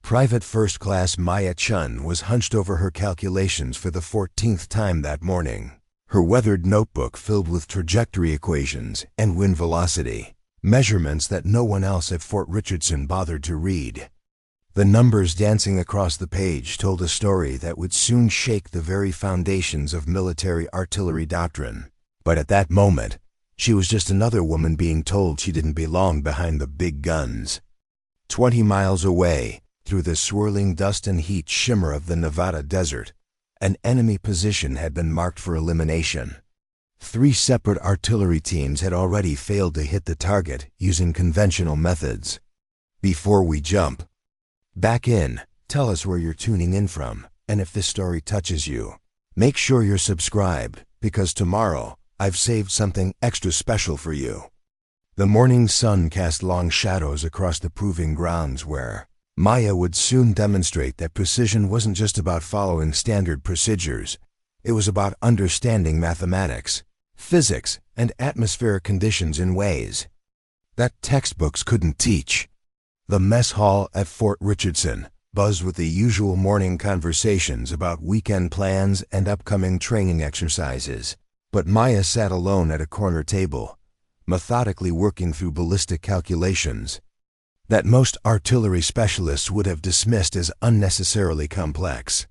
Private First Class Maya Chen was hunched over her calculations for the 14th time that morning, her weathered notebook filled with trajectory equations and wind velocity, measurements that no one else at Fort Richardson bothered to read. The numbers dancing across the page told a story that would soon shake the very foundations of military artillery doctrine. But at that moment, she was just another woman being told she didn't belong behind the big guns. 20 miles away, through the swirling dust and heat shimmer of the Nevada desert, an enemy position had been marked for elimination. 3 separate artillery teams had already failed to hit the target using conventional methods. Before we jump back in, tell us where you're tuning in from, and if this story touches you, make sure you're subscribed, because tomorrow I've saved something extra special for you. The morning sun cast long shadows across the proving grounds where Maya would soon demonstrate that precision wasn't just about following standard procedures. It was about understanding mathematics, physics, and atmospheric conditions in ways that textbooks couldn't teach. The mess hall at Fort Richardson buzzed with the usual morning conversations about weekend plans and upcoming training exercises. But Maya sat alone at a corner table, methodically working through ballistic calculations that most artillery specialists would have dismissed as unnecessarily complex.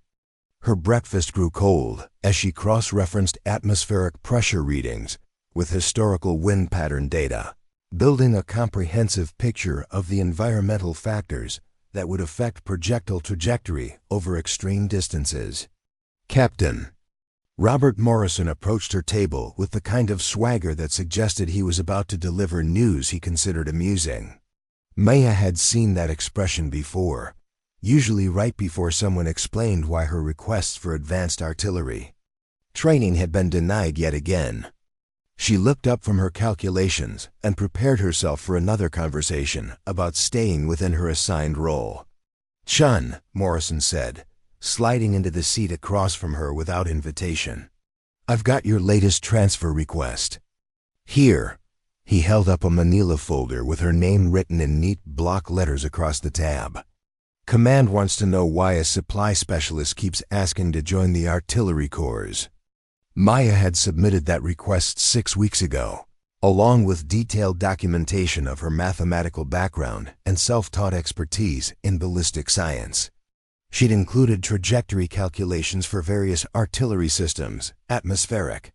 Her breakfast grew cold as she cross-referenced atmospheric pressure readings with historical wind pattern data, building a comprehensive picture of the environmental factors that would affect projectile trajectory over extreme distances. Captain Robert Morrison approached her table with the kind of swagger that suggested he was about to deliver news he considered amusing. Maya had seen that expression before, usually right before someone explained why her requests for advanced artillery training had been denied yet again. She looked up from her calculations and prepared herself for another conversation about staying within her assigned role. "Chun," Morrison said, sliding into the seat across from her without invitation. "I've got your latest transfer request. Here." He held up a manila folder with her name written in neat block letters across the tab. "Command wants to know why a supply specialist keeps asking to join the artillery corps." Maya had submitted that request 6 weeks ago, along with detailed documentation of her mathematical background and self-taught expertise in ballistic science. She'd included trajectory calculations for various artillery systems, atmospheric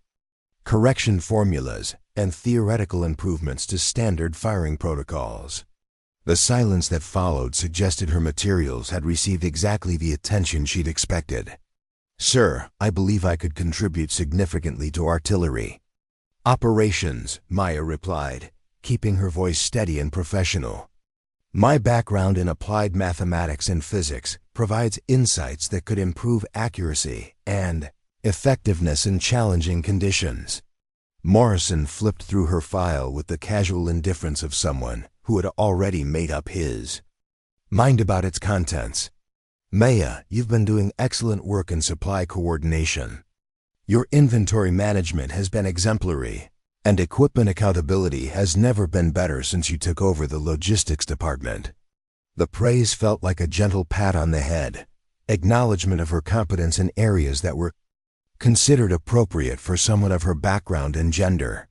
correction formulas, and theoretical improvements to standard firing protocols. The silence that followed suggested her materials had received exactly the attention she'd expected. "Sir, I believe I could contribute significantly to artillery operations," Maya replied, keeping her voice steady and professional. "My background in applied mathematics and physics provides insights that could improve accuracy and effectiveness in challenging conditions." Morrison flipped through her file with the casual indifference of someone who had already made up his mind about its contents. "Maya, you've been doing excellent work in supply coordination. Your inventory management has been exemplary, and equipment accountability has never been better since you took over the logistics department." The praise felt like a gentle pat on the head, acknowledgement of her competence in areas that were considered appropriate for someone of her background and gender.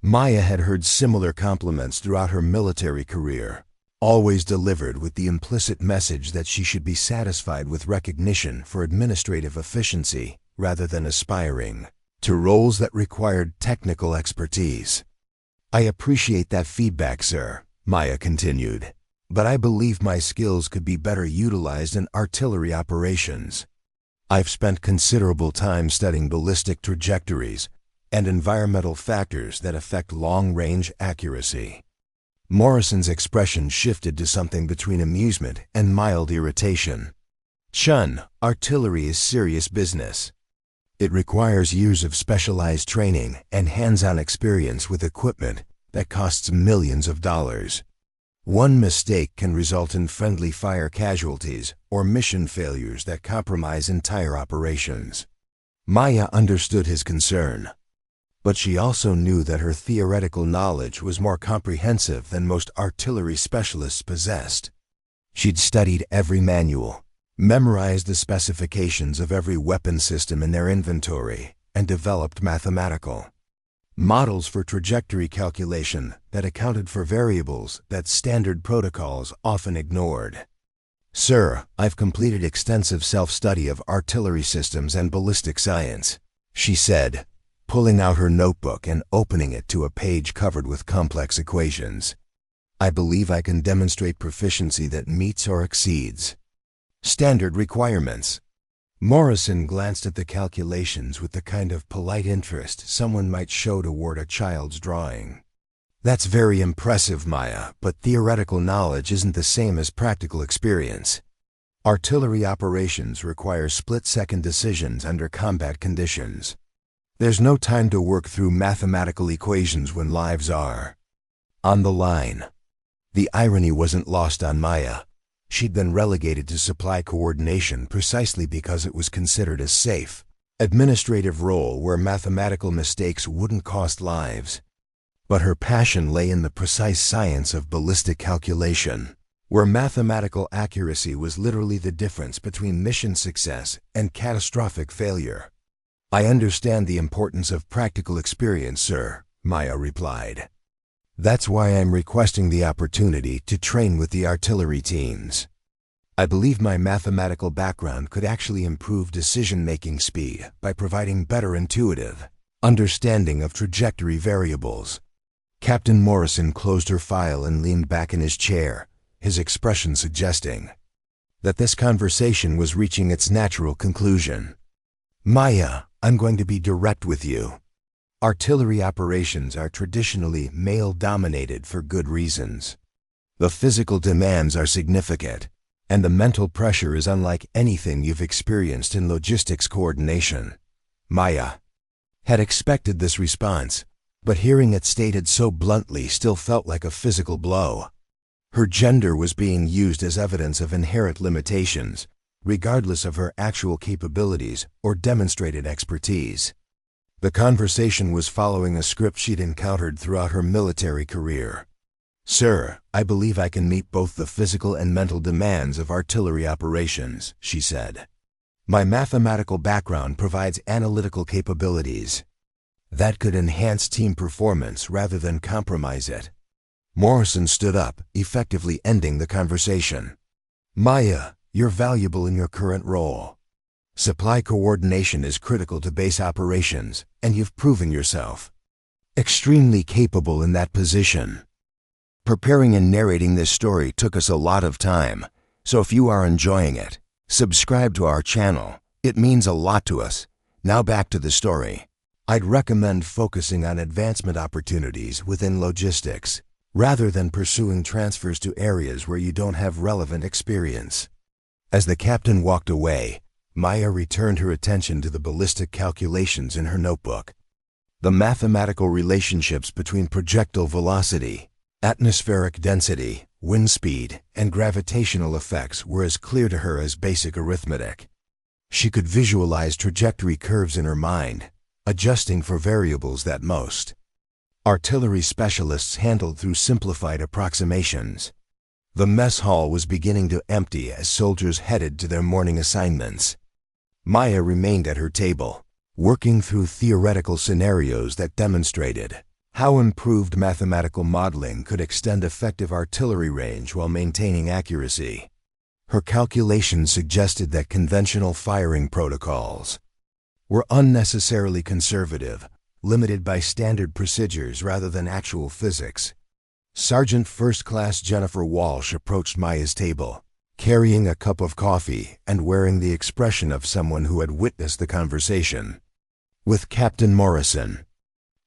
Maya had heard similar compliments throughout her military career, always delivered with the implicit message that she should be satisfied with recognition for administrative efficiency rather than aspiring to roles that required technical expertise. "I appreciate that feedback, sir," Maya continued, "but I believe my skills could be better utilized in artillery operations. I've spent considerable time studying ballistic trajectories and environmental factors that affect long-range accuracy." Morrison's expression shifted to something between amusement and mild irritation. "Chun, artillery is serious business. It requires years of specialized training and hands-on experience with equipment that costs millions of dollars. One mistake can result in friendly fire casualties or mission failures that compromise entire operations." Maya understood his concern, but she also knew that her theoretical knowledge was more comprehensive than most artillery specialists possessed. She'd studied every manual, memorized the specifications of every weapon system in their inventory, and developed mathematical models for trajectory calculation that accounted for variables that standard protocols often ignored. "Sir, I've completed extensive self-study of artillery systems and ballistic science," she said, pulling out her notebook and opening it to a page covered with complex equations. "I believe I can demonstrate proficiency that meets or exceeds standard requirements." Morrison glanced at the calculations with the kind of polite interest someone might show toward a child's drawing. "That's very impressive, Maya, but theoretical knowledge isn't the same as practical experience. Artillery operations require split-second decisions under combat conditions. There's no time to work through mathematical equations when lives are on the line." The irony wasn't lost on Maya. She'd been relegated to supply coordination precisely because it was considered a safe, administrative role where mathematical mistakes wouldn't cost lives. But her passion lay in the precise science of ballistic calculation, where mathematical accuracy was literally the difference between mission success and catastrophic failure. "I understand the importance of practical experience, sir," Maya replied. "That's why I'm requesting the opportunity to train with the artillery teams. I believe my mathematical background could actually improve decision-making speed by providing better intuitive understanding of trajectory variables." Captain Morrison closed her file and leaned back in his chair, his expression suggesting that this conversation was reaching its natural conclusion. "Maya, I'm going to be direct with you. Artillery operations are traditionally male-dominated for good reasons. The physical demands are significant, and the mental pressure is unlike anything you've experienced in logistics coordination." Maya had expected this response, but hearing it stated so bluntly still felt like a physical blow. Her gender was being used as evidence of inherent limitations, regardless of her actual capabilities or demonstrated expertise. The conversation was following a script she'd encountered throughout her military career. "Sir, I believe I can meet both the physical and mental demands of artillery operations," she said. "My mathematical background provides analytical capabilities that could enhance team performance rather than compromise it." Morrison stood up, effectively ending the conversation. "Maya, you're valuable in your current role. Supply coordination is critical to base operations, and you've proven yourself extremely capable in that position. Preparing and narrating this story took us a lot of time, so if you are enjoying it, subscribe to our channel. It means a lot to us. Now back to the story. I'd recommend focusing on advancement opportunities within logistics, rather than pursuing transfers to areas where you don't have relevant experience." As the captain walked away, Maya returned her attention to the ballistic calculations in her notebook. The mathematical relationships between projectile velocity, atmospheric density, wind speed, and gravitational effects were as clear to her as basic arithmetic. She could visualize trajectory curves in her mind, adjusting for variables that most artillery specialists handled through simplified approximations. The mess hall was beginning to empty as soldiers headed to their morning assignments. Maya remained at her table, working through theoretical scenarios that demonstrated how improved mathematical modeling could extend effective artillery range while maintaining accuracy. Her calculations suggested that conventional firing protocols were unnecessarily conservative, limited by standard procedures rather than actual physics. Sergeant First Class Jennifer Walsh approached Maya's table, carrying a cup of coffee and wearing the expression of someone who had witnessed the conversation with Captain Morrison.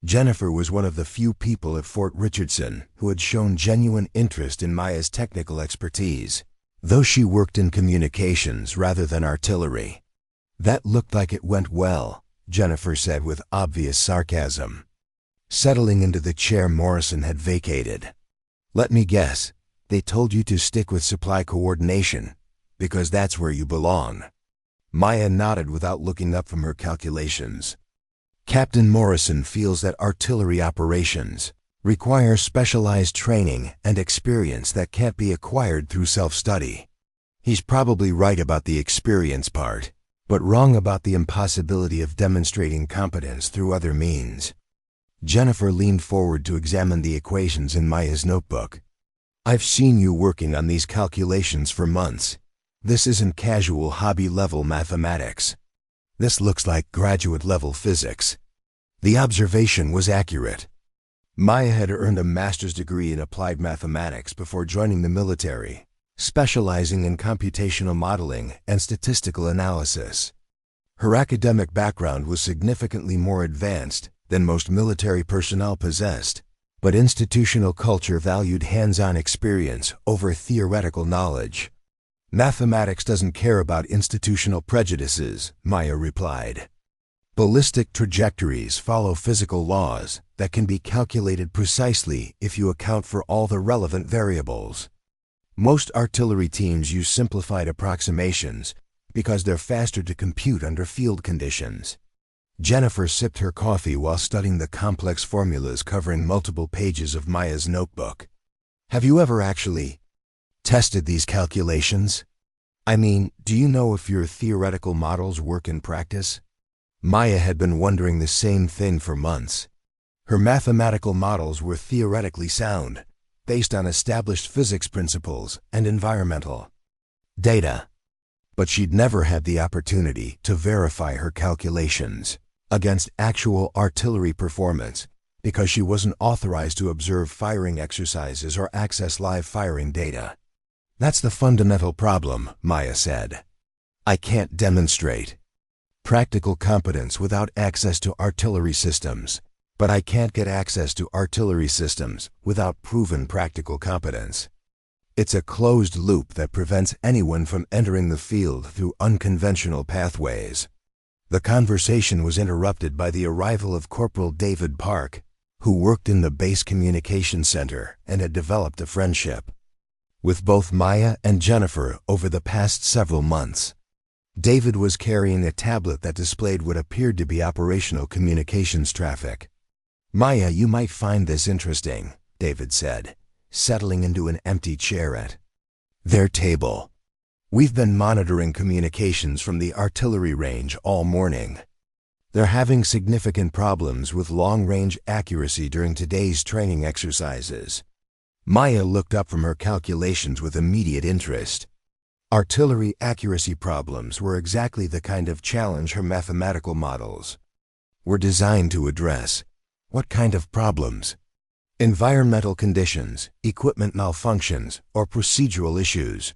Jennifer was one of the few people at Fort Richardson who had shown genuine interest in Maya's technical expertise, though she worked in communications rather than artillery. "That looked like it went well," Jennifer said with obvious sarcasm, settling into the chair Morrison had vacated. "Let me guess, they told you to stick with supply coordination, because that's where you belong." Maya nodded without looking up from her calculations. "Captain Morrison feels that artillery operations require specialized training and experience that can't be acquired through self-study. He's probably right about the experience part, but wrong about the impossibility of demonstrating competence through other means. Jennifer leaned forward to examine the equations in Maya's notebook. I've seen you working on these calculations for months. This isn't casual hobby-level mathematics. This looks like graduate-level physics. The observation was accurate. Maya had earned a master's degree in applied mathematics before joining the military, specializing in computational modeling and statistical analysis. Her academic background was significantly more advanced than most military personnel possessed, but institutional culture valued hands-on experience over theoretical knowledge. Mathematics doesn't care about institutional prejudices, Maya replied. Ballistic trajectories follow physical laws that can be calculated precisely if you account for all the relevant variables. Most artillery teams use simplified approximations because they're faster to compute under field conditions. Jennifer sipped her coffee while studying the complex formulas covering multiple pages of Maya's notebook. Have you ever actually tested these calculations? I mean, do you know if your theoretical models work in practice? Maya had been wondering the same thing for months. Her mathematical models were theoretically sound, based on established physics principles and environmental data. But she'd never had the opportunity to verify her calculations against actual artillery performance because she wasn't authorized to observe firing exercises or access live firing data. That's the fundamental problem, Maya said. I can't demonstrate practical competence without access to artillery systems, but I can't get access to artillery systems without proven practical competence. It's a closed loop that prevents anyone from entering the field through unconventional pathways. The conversation was interrupted by the arrival of Corporal David Park, who worked in the base communication center and had developed a friendship with both Maya and Jennifer over the past several months. David was carrying a tablet that displayed what appeared to be operational communications traffic. Maya, you might find this interesting, David said, settling into an empty chair at their table. We've been monitoring communications from the artillery range all morning. They're having significant problems with long-range accuracy during today's training exercises. Maya looked up from her calculations with immediate interest. Artillery accuracy problems were exactly the kind of challenge her mathematical models were designed to address. What kind of problems? Environmental conditions, equipment malfunctions, or procedural issues?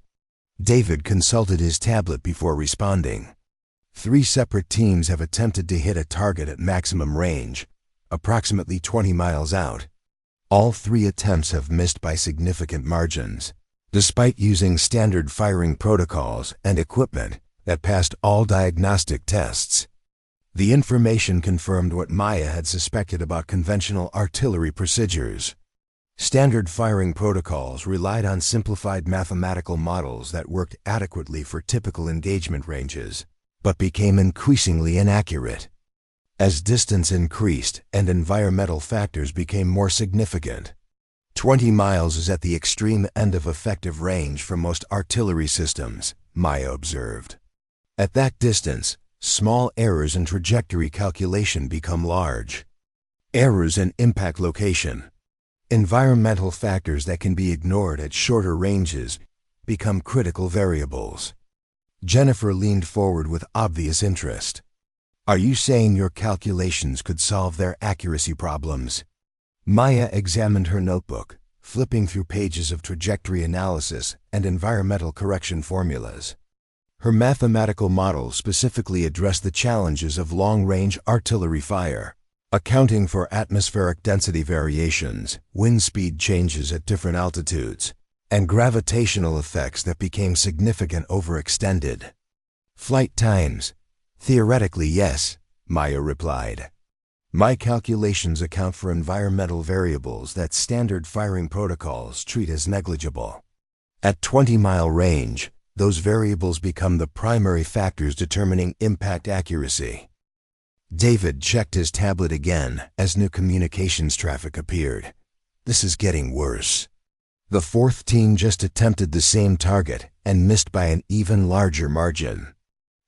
David consulted his tablet before responding. 3 separate teams have attempted to hit a target at maximum range, approximately 20 miles out. All 3 attempts have missed by significant margins, despite using standard firing protocols and equipment that passed all diagnostic tests. The information confirmed what Maya had suspected about conventional artillery procedures. Standard firing protocols relied on simplified mathematical models that worked adequately for typical engagement ranges, but became increasingly inaccurate as distance increased and environmental factors became more significant. 20 miles is at the extreme end of effective range for most artillery systems, Maya observed. At that distance, small errors in trajectory calculation become large. Errors in impact location, environmental factors that can be ignored at shorter ranges, become critical variables. Jennifer leaned forward with obvious interest. Are you saying your calculations could solve their accuracy problems? Maya examined her notebook, flipping through pages of trajectory analysis and environmental correction formulas. Her mathematical models specifically addressed the challenges of long-range artillery fire, accounting for atmospheric density variations, wind speed changes at different altitudes, and gravitational effects that became significant over extended flight times. Theoretically, yes, Maya replied. My calculations account for environmental variables that standard firing protocols treat as negligible. At 20-mile range, those variables become the primary factors determining impact accuracy. David checked his tablet again as new communications traffic appeared. This is getting worse. The fourth team just attempted the same target and missed by an even larger margin.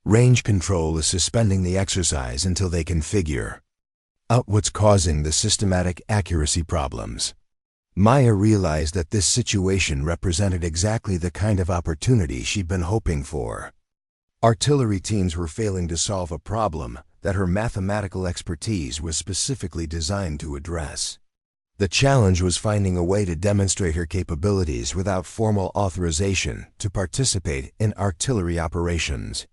Range control is suspending the exercise until they can figure out what's causing the systematic accuracy problems. Maya realized that this situation represented exactly the kind of opportunity she'd been hoping for. Artillery teams were failing to solve a problem that her mathematical expertise was specifically designed to address. The challenge was finding a way to demonstrate her capabilities without formal authorization to participate in artillery operations.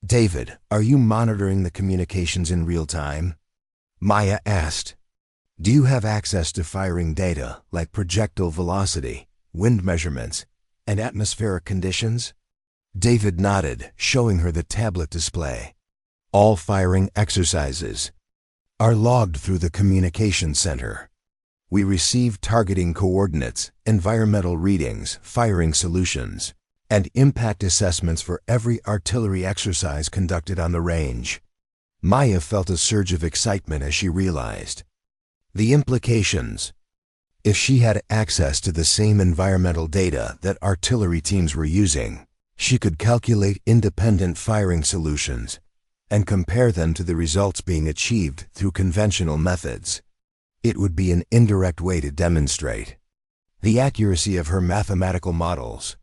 "David, are you monitoring the communications in real time?" Maya asked. "Do you have access to firing data like projectile velocity, wind measurements, and atmospheric conditions?" David nodded, showing her the tablet display. "All firing exercises are logged through the communications center. We receive targeting coordinates, environmental readings, firing solutions, and impact assessments for every artillery exercise conducted on the range." Maya felt a surge of excitement as she realized the implications. If she had access to the same environmental data that artillery teams were using, she could calculate independent firing solutions and compare them to the results being achieved through conventional methods. It would be an indirect way to demonstrate the accuracy of her mathematical models.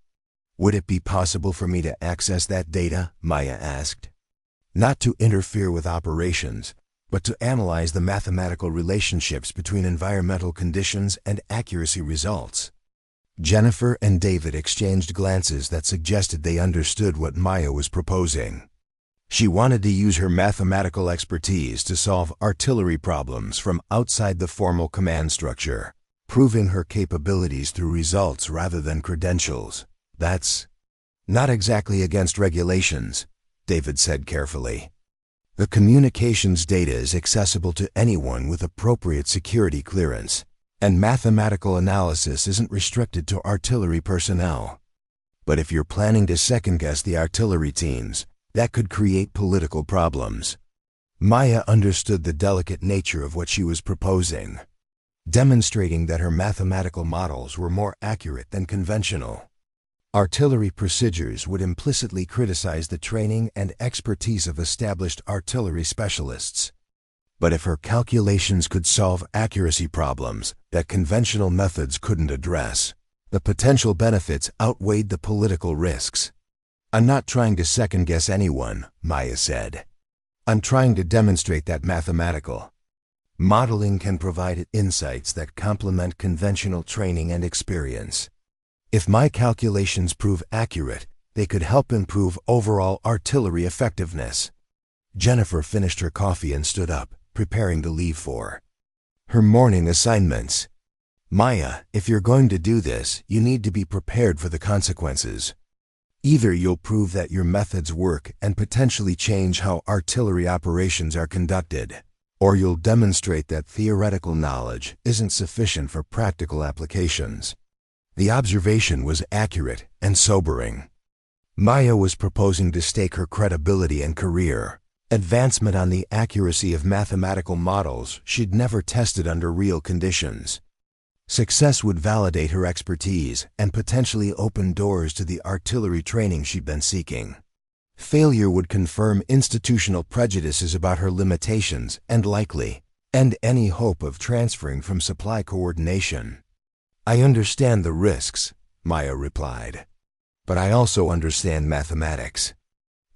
"Would it be possible for me to access that data?" Maya asked. "Not to interfere with operations, but to analyze the mathematical relationships between environmental conditions and accuracy results." Jennifer and David exchanged glances that suggested they understood what Maya was proposing. She wanted to use her mathematical expertise to solve artillery problems from outside the formal command structure, proving her capabilities through results rather than credentials. "That's not exactly against regulations," David said carefully. "The communications data is accessible to anyone with appropriate security clearance, and mathematical analysis isn't restricted to artillery personnel. But if you're planning to second-guess the artillery teams, that could create political problems." Maya understood the delicate nature of what she was proposing, demonstrating that her mathematical models were more accurate than conventional artillery procedures would implicitly criticize the training and expertise of established artillery specialists. But if her calculations could solve accuracy problems that conventional methods couldn't address, the potential benefits outweighed the political risks. "I'm not trying to second-guess anyone," Maya said. "I'm trying to demonstrate that mathematical modeling can provide insights that complement conventional training and experience. If my calculations prove accurate, they could help improve overall artillery effectiveness." Jennifer finished her coffee and stood up, preparing to leave for her morning assignments. "Maya, if you're going to do this, you need to be prepared for the consequences. Either you'll prove that your methods work and potentially change how artillery operations are conducted, or you'll demonstrate that theoretical knowledge isn't sufficient for practical applications." The observation was accurate and sobering. Maya was proposing to stake her credibility and career advancement on the accuracy of mathematical models she'd never tested under real conditions. Success would validate her expertise and potentially open doors to the artillery training she'd been seeking. Failure would confirm institutional prejudices about her limitations and likely end any hope of transferring from supply coordination. "I understand the risks," Maya replied, "but I also understand mathematics.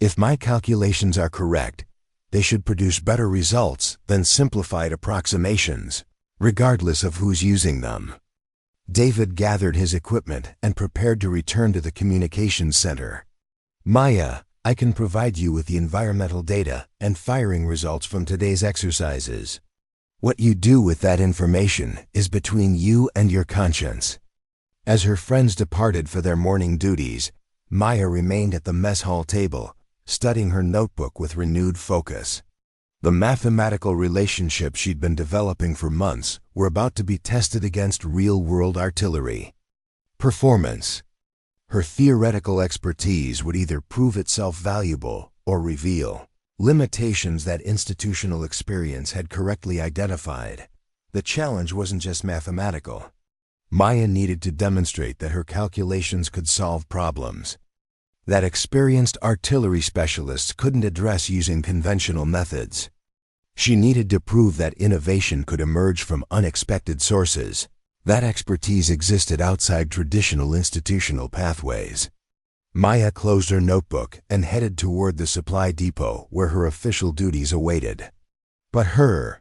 If my calculations are correct, they should produce better results than simplified approximations, regardless of who's using them." David gathered his equipment and prepared to return to the communications center. "Maya, I can provide you with the environmental data and firing results from today's exercises. What you do with that information is between you and your conscience." As her friends departed for their morning duties, Maya remained at the mess hall table, studying her notebook with renewed focus. The mathematical relationships she'd been developing for months were about to be tested against real-world artillery performance. Her theoretical expertise would either prove itself valuable or reveal limitations that institutional experience had correctly identified. The challenge wasn't just mathematical, Maya needed to demonstrate that her calculations could solve problems that experienced artillery specialists couldn't address using conventional methods. She needed to prove that innovation could emerge from unexpected sources, that expertise existed outside traditional institutional pathways. Maya closed her notebook and headed toward the supply depot where her official duties awaited. But her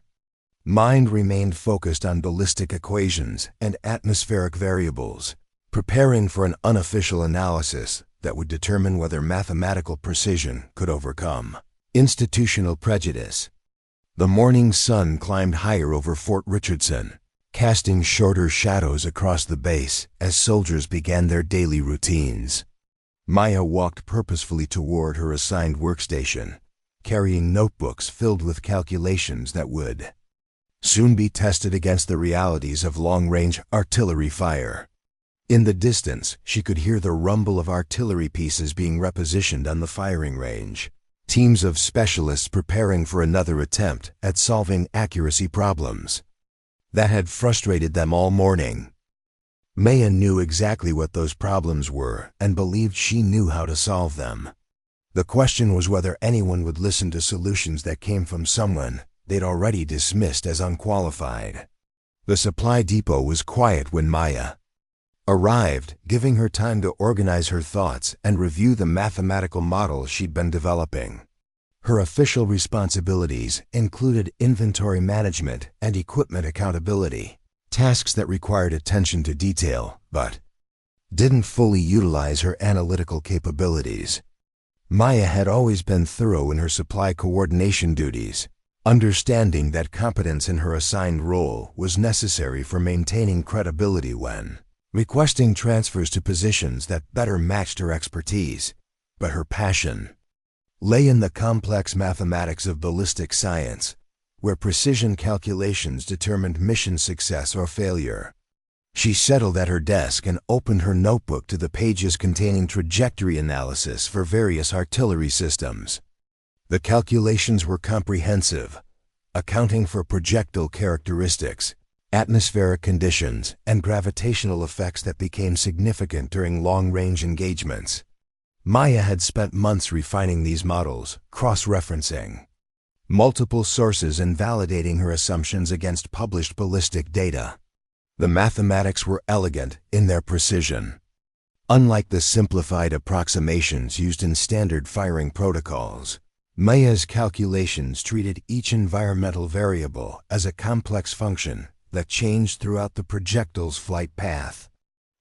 mind remained focused on ballistic equations and atmospheric variables, preparing for an unofficial analysis that would determine whether mathematical precision could overcome institutional prejudice. The morning sun climbed higher over Fort Richardson, casting shorter shadows across the base as soldiers began their daily routines. Maya walked purposefully toward her assigned workstation, carrying notebooks filled with calculations that would soon be tested against the realities of long-range artillery fire. In the distance, she could hear the rumble of artillery pieces being repositioned on the firing range, teams of specialists preparing for another attempt at solving accuracy problems that had frustrated them all morning. Maya knew exactly what those problems were and believed she knew how to solve them. The question was whether anyone would listen to solutions that came from someone they'd already dismissed as unqualified. The supply depot was quiet when Maya arrived, giving her time to organize her thoughts and review the mathematical models she'd been developing. Her official responsibilities included inventory management and equipment accountability, tasks that required attention to detail but didn't fully utilize her analytical capabilities. Maya had always been thorough in her supply coordination duties, understanding that competence in her assigned role was necessary for maintaining credibility when requesting transfers to positions that better matched her expertise. But her passion lay in the complex mathematics of ballistic science, where precision calculations determined mission success or failure. She settled at her desk and opened her notebook to the pages containing trajectory analysis for various artillery systems. The calculations were comprehensive, accounting for projectile characteristics, atmospheric conditions, and gravitational effects that became significant during long-range engagements. Maya had spent months refining these models, cross-referencing multiple sources and validating her assumptions against published ballistic data. The mathematics were elegant in their precision. Unlike the simplified approximations used in standard firing protocols, Maya's calculations treated each environmental variable as a complex function that changed throughout the projectile's flight path.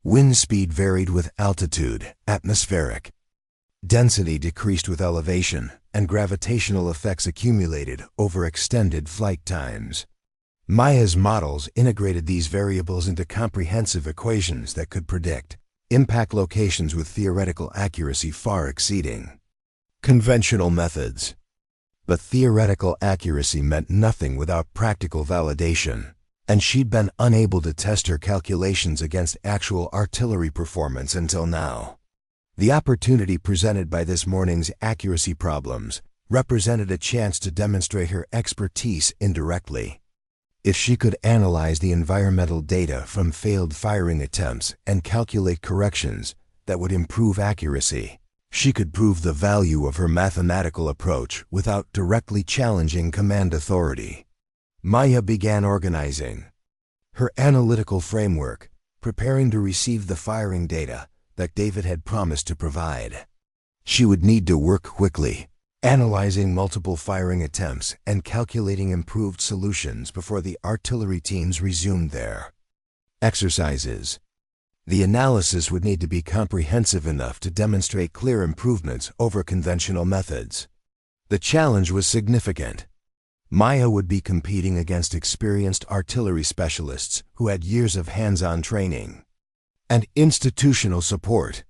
Wind speed varied with altitude, atmospheric density decreased with elevation, and gravitational effects accumulated over extended flight times. Maya's models integrated these variables into comprehensive equations that could predict impact locations with theoretical accuracy far exceeding conventional methods. But theoretical accuracy meant nothing without practical validation, and she'd been unable to test her calculations against actual artillery performance until now. The opportunity presented by this morning's accuracy problems represented a chance to demonstrate her expertise indirectly. If she could analyze the environmental data from failed firing attempts and calculate corrections that would improve accuracy, she could prove the value of her mathematical approach without directly challenging command authority. Maya began organizing her analytical framework, preparing to receive the firing data that David had promised to provide. She would need to work quickly, analyzing multiple firing attempts and calculating improved solutions before the artillery teams resumed their exercises. The analysis would need to be comprehensive enough to demonstrate clear improvements over conventional methods. The challenge was significant. Maya would be competing against experienced artillery specialists who had years of hands-on training and institutional support.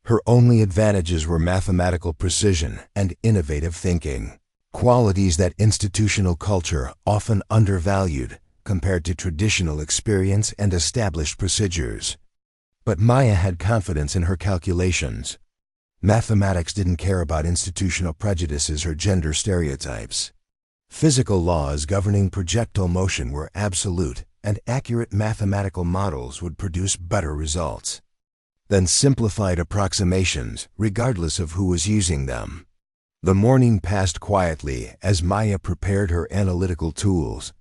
Her only advantages were mathematical precision and innovative thinking, qualities that institutional culture often undervalued compared to traditional experience and established procedures. But Maya had confidence in her calculations. Mathematics didn't care about institutional prejudices or gender stereotypes. Physical laws governing projectile motion were absolute and accurate mathematical models would produce better results than simplified approximations, regardless of who was using them. The morning passed quietly as Maya prepared her analytical tools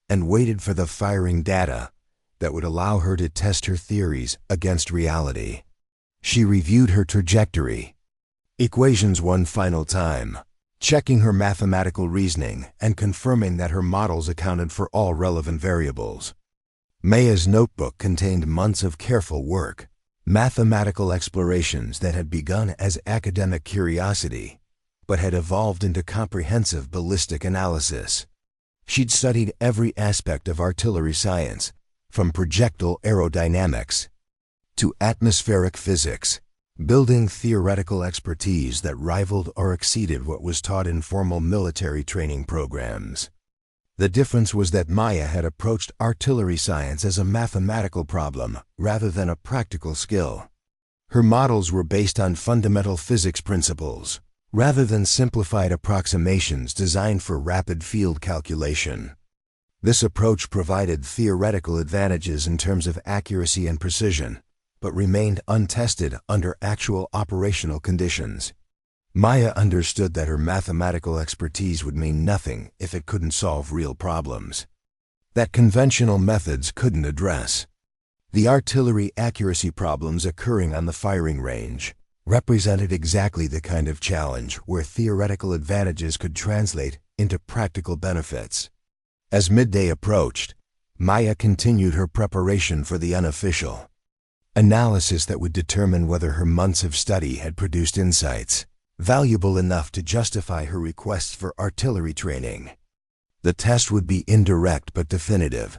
and waited for the firing data that would allow her to test her theories against reality. She reviewed her trajectory equations one final time, checking her mathematical reasoning and confirming that her models accounted for all relevant variables. Maya's notebook contained months of careful work, mathematical explorations that had begun as academic curiosity, but had evolved into comprehensive ballistic analysis. She'd studied every aspect of artillery science, from projectile aerodynamics to atmospheric physics, building theoretical expertise that rivaled or exceeded what was taught in formal military training programs. The difference was that Maya had approached artillery science as a mathematical problem rather than a practical skill. Her models were based on fundamental physics principles, rather than simplified approximations designed for rapid field calculation. This approach provided theoretical advantages in terms of accuracy and precision, but remained untested under actual operational conditions. Maya understood that her mathematical expertise would mean nothing if it couldn't solve real problems that conventional methods couldn't address. The artillery accuracy problems occurring on the firing range represented exactly the kind of challenge where theoretical advantages could translate into practical benefits. As midday approached, Maya continued her preparation for the unofficial analysis that would determine whether her months of study had produced insights valuable enough to justify her requests for artillery training. The test would be indirect but definitive.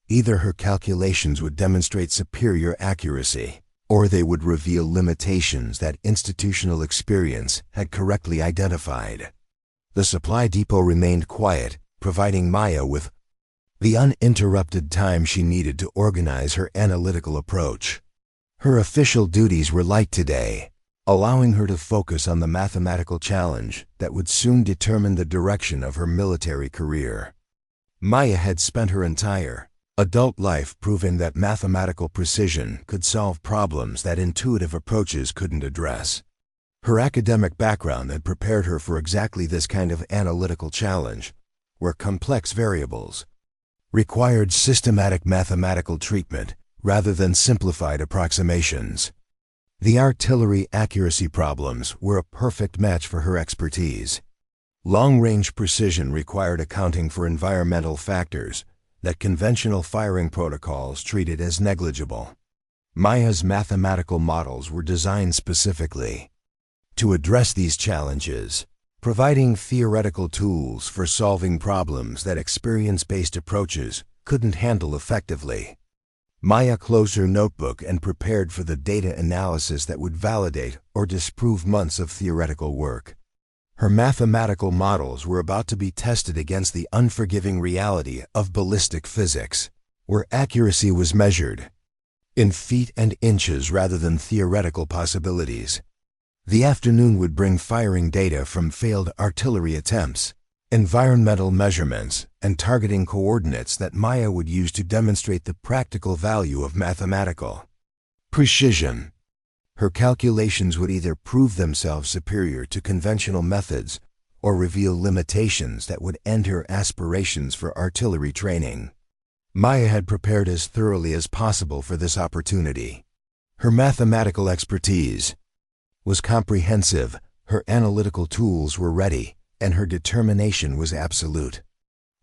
Either her calculations would demonstrate superior accuracy, or they would reveal limitations that institutional experience had correctly identified. The supply depot remained quiet, providing Maya with the uninterrupted time she needed to organize her analytical approach. Her official duties were light today, allowing her to focus on the mathematical challenge that would soon determine the direction of her military career. Maya had spent her entire adult life proving that mathematical precision could solve problems that intuitive approaches couldn't address. Her academic background had prepared her for exactly this kind of analytical challenge, where complex variables required systematic mathematical treatment rather than simplified approximations. The artillery accuracy problems were a perfect match for her expertise. Long-range precision required accounting for environmental factors that conventional firing protocols treated as negligible. Maya's mathematical models were designed specifically to address these challenges, providing theoretical tools for solving problems that experience-based approaches couldn't handle effectively. Maya closed her notebook and prepared for the data analysis that would validate or disprove months of theoretical work. Her mathematical models were about to be tested against the unforgiving reality of ballistic physics, where accuracy was measured in feet and inches rather than theoretical possibilities. The afternoon would bring firing data from failed artillery attempts, environmental measurements, and targeting coordinates that Maya would use to demonstrate the practical value of mathematical precision. Her calculations would either prove themselves superior to conventional methods or reveal limitations that would end her aspirations for artillery training. Maya had prepared as thoroughly as possible for this opportunity. Her mathematical expertise was comprehensive, her analytical tools were ready, and her determination was absolute.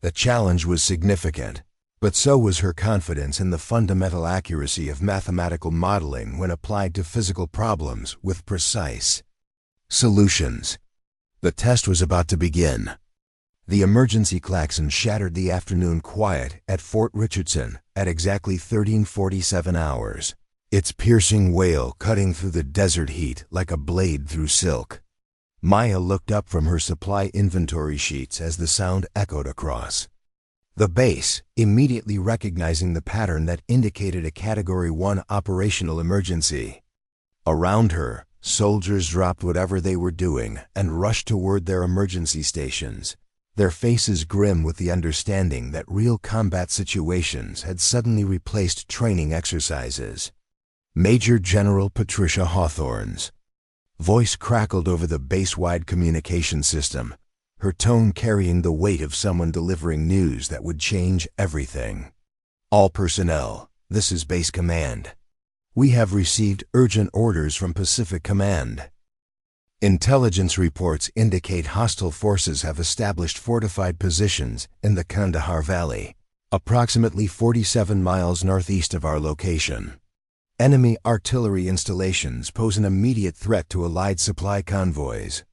The challenge was significant, but so was her confidence in the fundamental accuracy of mathematical modeling when applied to physical problems with precise solutions. The test was about to begin. The emergency klaxon shattered the afternoon quiet at Fort Richardson at exactly 13:47 hours, its piercing wail cutting through the desert heat like a blade through silk. Maya looked up from her supply inventory sheets as the sound echoed across the base, immediately recognizing the pattern that indicated a Category 1 operational emergency. Around her, soldiers dropped whatever they were doing and rushed toward their emergency stations, their faces grim with the understanding that real combat situations had suddenly replaced training exercises. Major General Patricia Hawthorne's voice crackled over the base-wide communication system, her tone carrying the weight of someone delivering news that would change everything. All personnel, this is Base Command. We have received urgent orders from Pacific Command. Intelligence reports indicate hostile forces have established fortified positions in the Kandahar Valley, approximately 47 miles northeast of our location. Enemy artillery installations pose an immediate threat to Allied supply convoys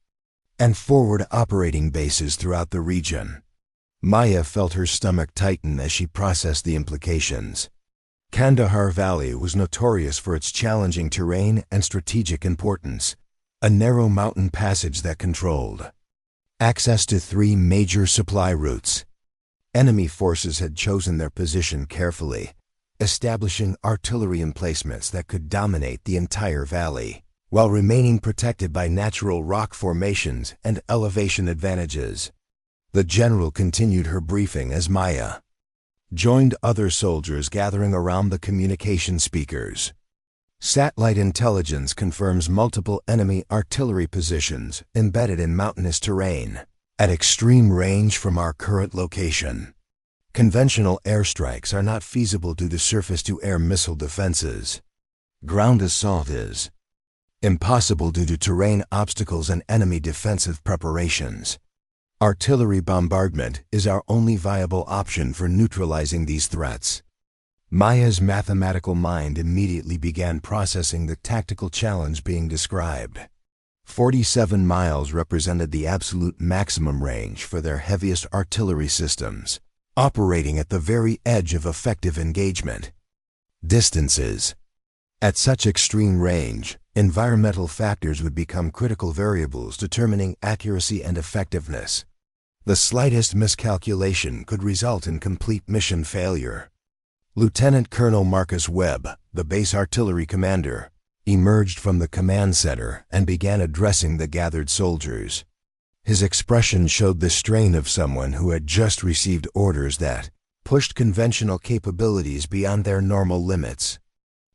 and forward operating bases throughout the region. Maya felt her stomach tighten as she processed the implications. Kandahar Valley was notorious for its challenging terrain and strategic importance, a narrow mountain passage that controlled access to 3 major supply routes. Enemy forces had chosen their position carefully, establishing artillery emplacements that could dominate the entire valley, while remaining protected by natural rock formations and elevation advantages. The general continued her briefing as Maya joined other soldiers gathering around the communication speakers. Satellite intelligence confirms multiple enemy artillery positions embedded in mountainous terrain, at extreme range from our current location. Conventional airstrikes are not feasible due to surface-to-air missile defenses. Ground assault is impossible due to terrain obstacles and enemy defensive preparations. Artillery bombardment is our only viable option for neutralizing these threats. Maya's mathematical mind immediately began processing the tactical challenge being described. 47 miles represented the absolute maximum range for their heaviest artillery systems, operating at the very edge of effective engagement. Distances. At such extreme range, environmental factors would become critical variables determining accuracy and effectiveness. The slightest miscalculation could result in complete mission failure. Lieutenant Colonel Marcus Webb, the base artillery commander, emerged from the command center and began addressing the gathered soldiers. His expression showed the strain of someone who had just received orders that pushed conventional capabilities beyond their normal limits.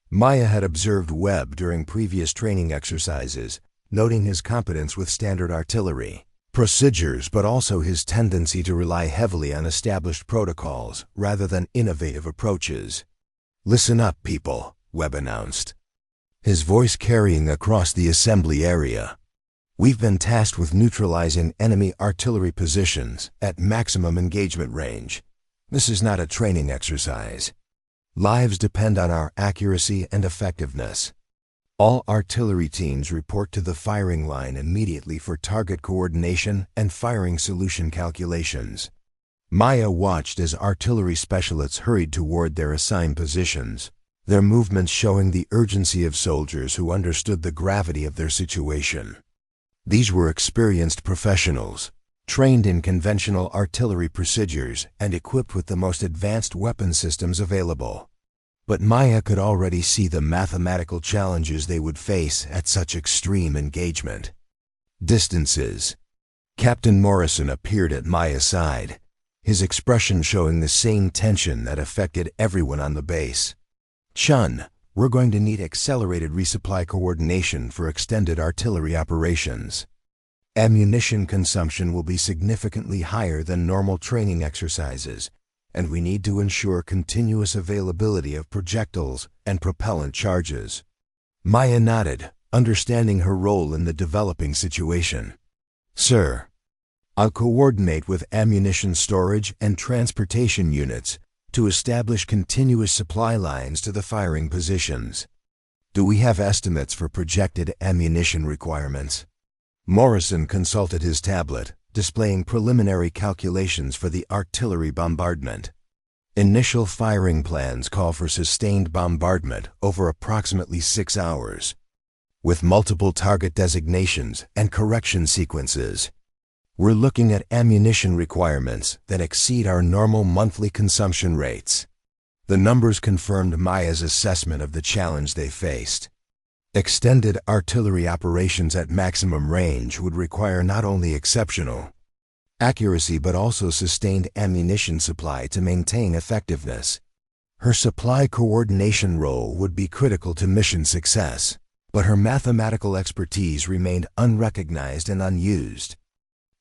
Maya had observed Webb during previous training exercises, noting his competence with standard artillery procedures, but also his tendency to rely heavily on established protocols rather than innovative approaches. "Listen up, people," Webb announced, his voice carrying across the assembly area. "We've been tasked with neutralizing enemy artillery positions at maximum engagement range. This is not a training exercise. Lives depend on our accuracy and effectiveness. All artillery teams report to the firing line immediately for target coordination and firing solution calculations." Maya watched as artillery specialists hurried toward their assigned positions, their movements showing the urgency of soldiers who understood the gravity of their situation. These were experienced professionals, trained in conventional artillery procedures and equipped with the most advanced weapon systems available. But Maya could already see the mathematical challenges they would face at such extreme engagement. Distances. Captain Morrison appeared at Maya's side, his expression showing the same tension that affected everyone on the base. "Chun, we're going to need accelerated resupply coordination for extended artillery operations. Ammunition consumption will be significantly higher than normal training exercises, and we need to ensure continuous availability of projectiles and propellant charges." Maya nodded, understanding her role in the developing situation. "Sir, I'll coordinate with ammunition storage and transportation units to establish continuous supply lines to the firing positions. Do we have estimates for projected ammunition requirements?" Morrison consulted his tablet, displaying preliminary calculations for the artillery bombardment. Initial firing plans call for sustained bombardment over approximately 6 hours, with multiple target designations and correction sequences. We're looking at ammunition requirements that exceed our normal monthly consumption rates. The numbers confirmed Maya's assessment of the challenge they faced. Extended artillery operations at maximum range would require not only exceptional accuracy but also sustained ammunition supply to maintain effectiveness. Her supply coordination role would be critical to mission success, but her mathematical expertise remained unrecognized and unused.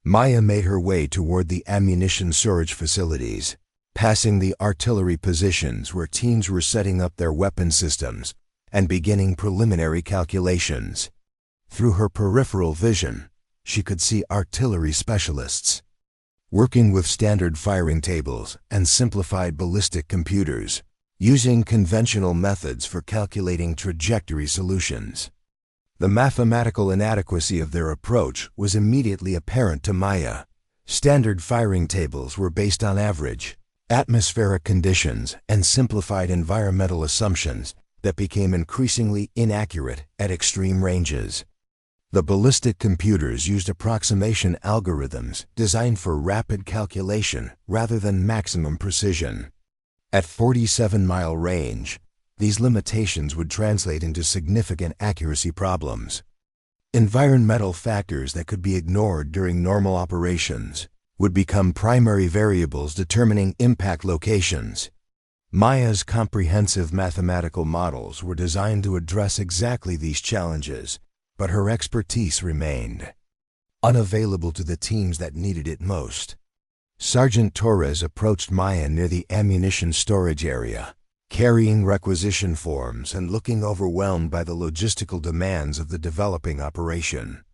Maya made her way toward the ammunition storage facilities, passing the artillery positions where teams were setting up their weapon systems and beginning preliminary calculations. Through her peripheral vision, she could see artillery specialists working with standard firing tables and simplified ballistic computers, using conventional methods for calculating trajectory solutions. The mathematical inadequacy of their approach was immediately apparent to Maya. Standard firing tables were based on average, atmospheric conditions and simplified environmental assumptions that became increasingly inaccurate at extreme ranges. The ballistic computers used approximation algorithms designed for rapid calculation rather than maximum precision. At 47-mile range, these limitations would translate into significant accuracy problems. Environmental factors that could be ignored during normal operations would become primary variables determining impact locations. Maya's comprehensive mathematical models were designed to address exactly these challenges, but her expertise remained unavailable to the teams that needed it most. Sergeant Torres approached Maya near the ammunition storage area, carrying requisition forms and looking overwhelmed by the logistical demands of the developing operation.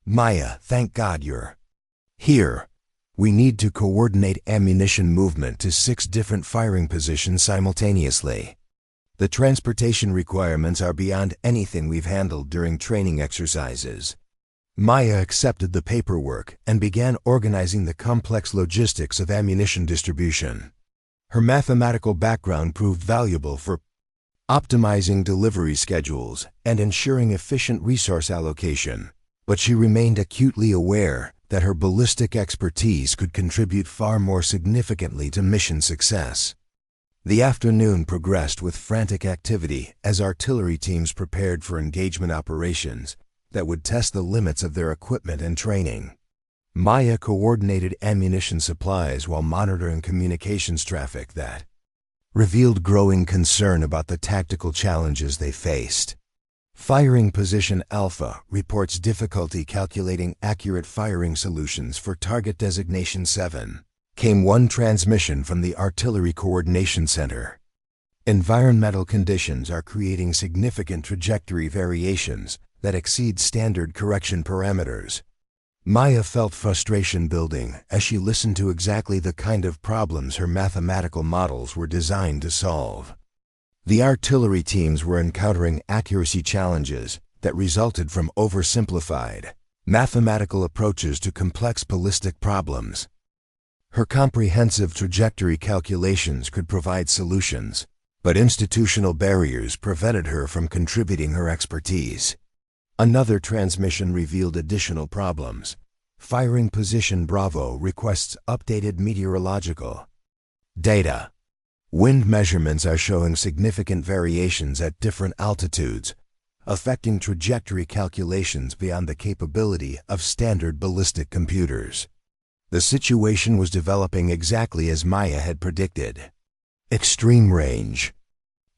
"Maya, thank God you're here. We need to coordinate ammunition movement to 6 different firing positions simultaneously. The transportation requirements are beyond anything we've handled during training exercises." Maya accepted the paperwork and began organizing the complex logistics of ammunition distribution. Her mathematical background proved valuable for optimizing delivery schedules and ensuring efficient resource allocation, but she remained acutely aware that her ballistic expertise could contribute far more significantly to mission success. The afternoon progressed with frantic activity as artillery teams prepared for engagement operations that would test the limits of their equipment and training. Maya coordinated ammunition supplies while monitoring communications traffic that revealed growing concern about the tactical challenges they faced. Firing Position Alpha reports difficulty calculating accurate firing solutions for Target Designation 7. Came one transmission from the Artillery Coordination Center. Environmental conditions are creating significant trajectory variations that exceed standard correction parameters. Maya felt frustration building as she listened to exactly the kind of problems her mathematical models were designed to solve. The artillery teams were encountering accuracy challenges that resulted from oversimplified mathematical approaches to complex ballistic problems. Her comprehensive trajectory calculations could provide solutions, but institutional barriers prevented her from contributing her expertise. Another transmission revealed additional problems. Firing Position Bravo requests updated meteorological data. Wind measurements are showing significant variations at different altitudes, affecting trajectory calculations beyond the capability of standard ballistic computers. The situation was developing exactly as Maya had predicted. Extreme range.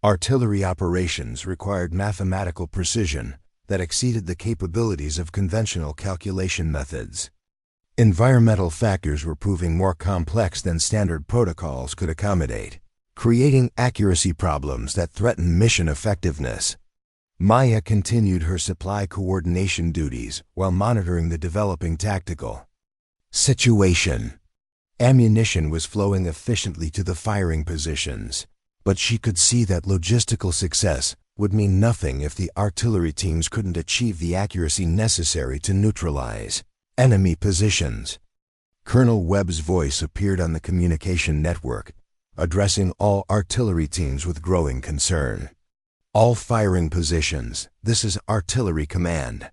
Artillery operations required mathematical precision that exceeded the capabilities of conventional calculation methods. Environmental factors were proving more complex than standard protocols could accommodate, creating accuracy problems that threatened mission effectiveness. Maya continued her supply coordination duties while monitoring the developing tactical situation. Ammunition was flowing efficiently to the firing positions, but she could see that logistical success would mean nothing if the artillery teams couldn't achieve the accuracy necessary to neutralize enemy positions. Colonel Webb's voice appeared on the communication network, addressing all artillery teams with growing concern. "All firing positions, this is Artillery Command.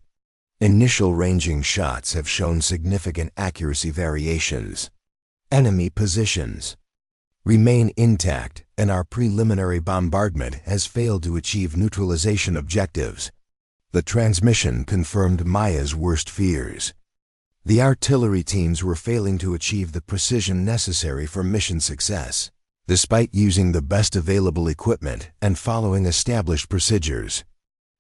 Initial ranging shots have shown significant accuracy variations. Enemy positions remain intact, and our preliminary bombardment has failed to achieve neutralization objectives." The transmission confirmed Maya's worst fears. The artillery teams were failing to achieve the precision necessary for mission success, despite using the best available equipment and following established procedures.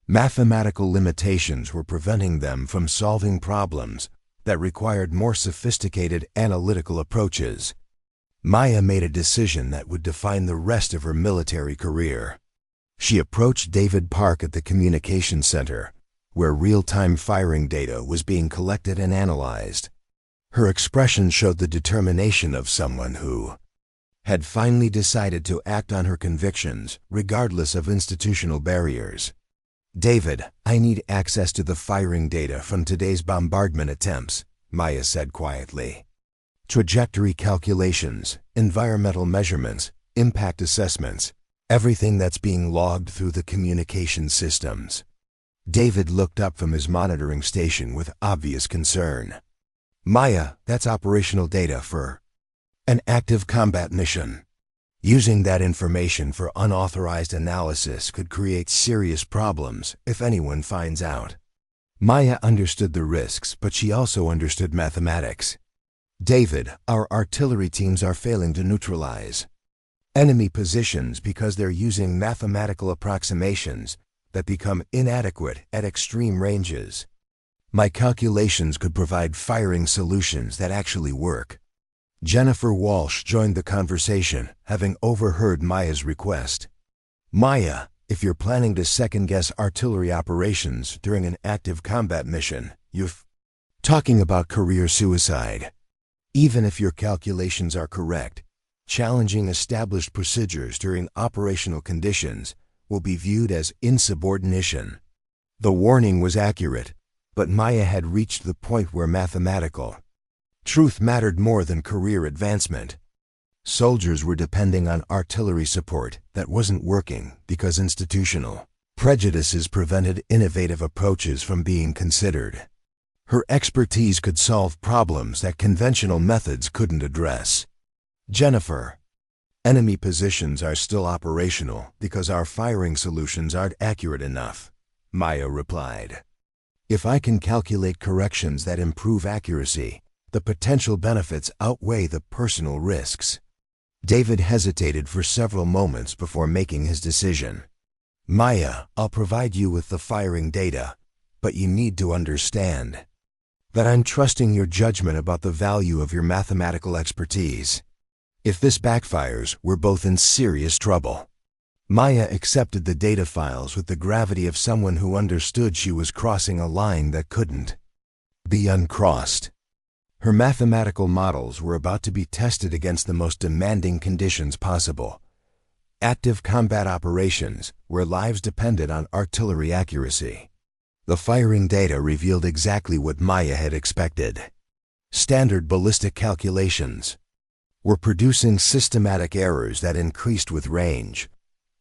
Mathematical limitations were preventing them from solving problems that required more sophisticated analytical approaches. Maya made a decision that would define the rest of her military career. She approached David Park at the communications center, where real-time firing data was being collected and analyzed. Her expression showed the determination of someone who had finally decided to act on her convictions, regardless of institutional barriers. "David, I need access to the firing data from today's bombardment attempts," Maya said quietly. "Trajectory calculations, environmental measurements, impact assessments, everything that's being logged through the communication systems." David looked up from his monitoring station with obvious concern. "Maya, that's operational data for an active combat mission. Using that information for unauthorized analysis could create serious problems if anyone finds out." Maya understood the risks, but she also understood mathematics. "David, our artillery teams are failing to neutralize enemy positions because they're using mathematical approximations that become inadequate at extreme ranges. My calculations could provide firing solutions that actually work." Jennifer Walsh joined the conversation, having overheard Maya's request. "Maya, if you're planning to second-guess artillery operations during an active combat mission, you're talking about career suicide. Even if your calculations are correct, challenging established procedures during operational conditions will be viewed as insubordination." The warning was accurate, but Maya had reached the point where mathematical truth mattered more than career advancement. Soldiers were depending on artillery support that wasn't working because institutional prejudices prevented innovative approaches from being considered. Her expertise could solve problems that conventional methods couldn't address. "Jennifer, enemy positions are still operational because our firing solutions aren't accurate enough," Maya replied. "If I can calculate corrections that improve accuracy, the potential benefits outweigh the personal risks." David hesitated for several moments before making his decision. "Maya, I'll provide you with the firing data, but you need to understand that I'm trusting your judgment about the value of your mathematical expertise. If this backfires, we're both in serious trouble." Maya accepted the data files with the gravity of someone who understood she was crossing a line that couldn't be uncrossed. Her mathematical models were about to be tested against the most demanding conditions possible. Active combat operations, where lives depended on artillery accuracy. The firing data revealed exactly what Maya had expected. Standard ballistic calculations were producing systematic errors that increased with range,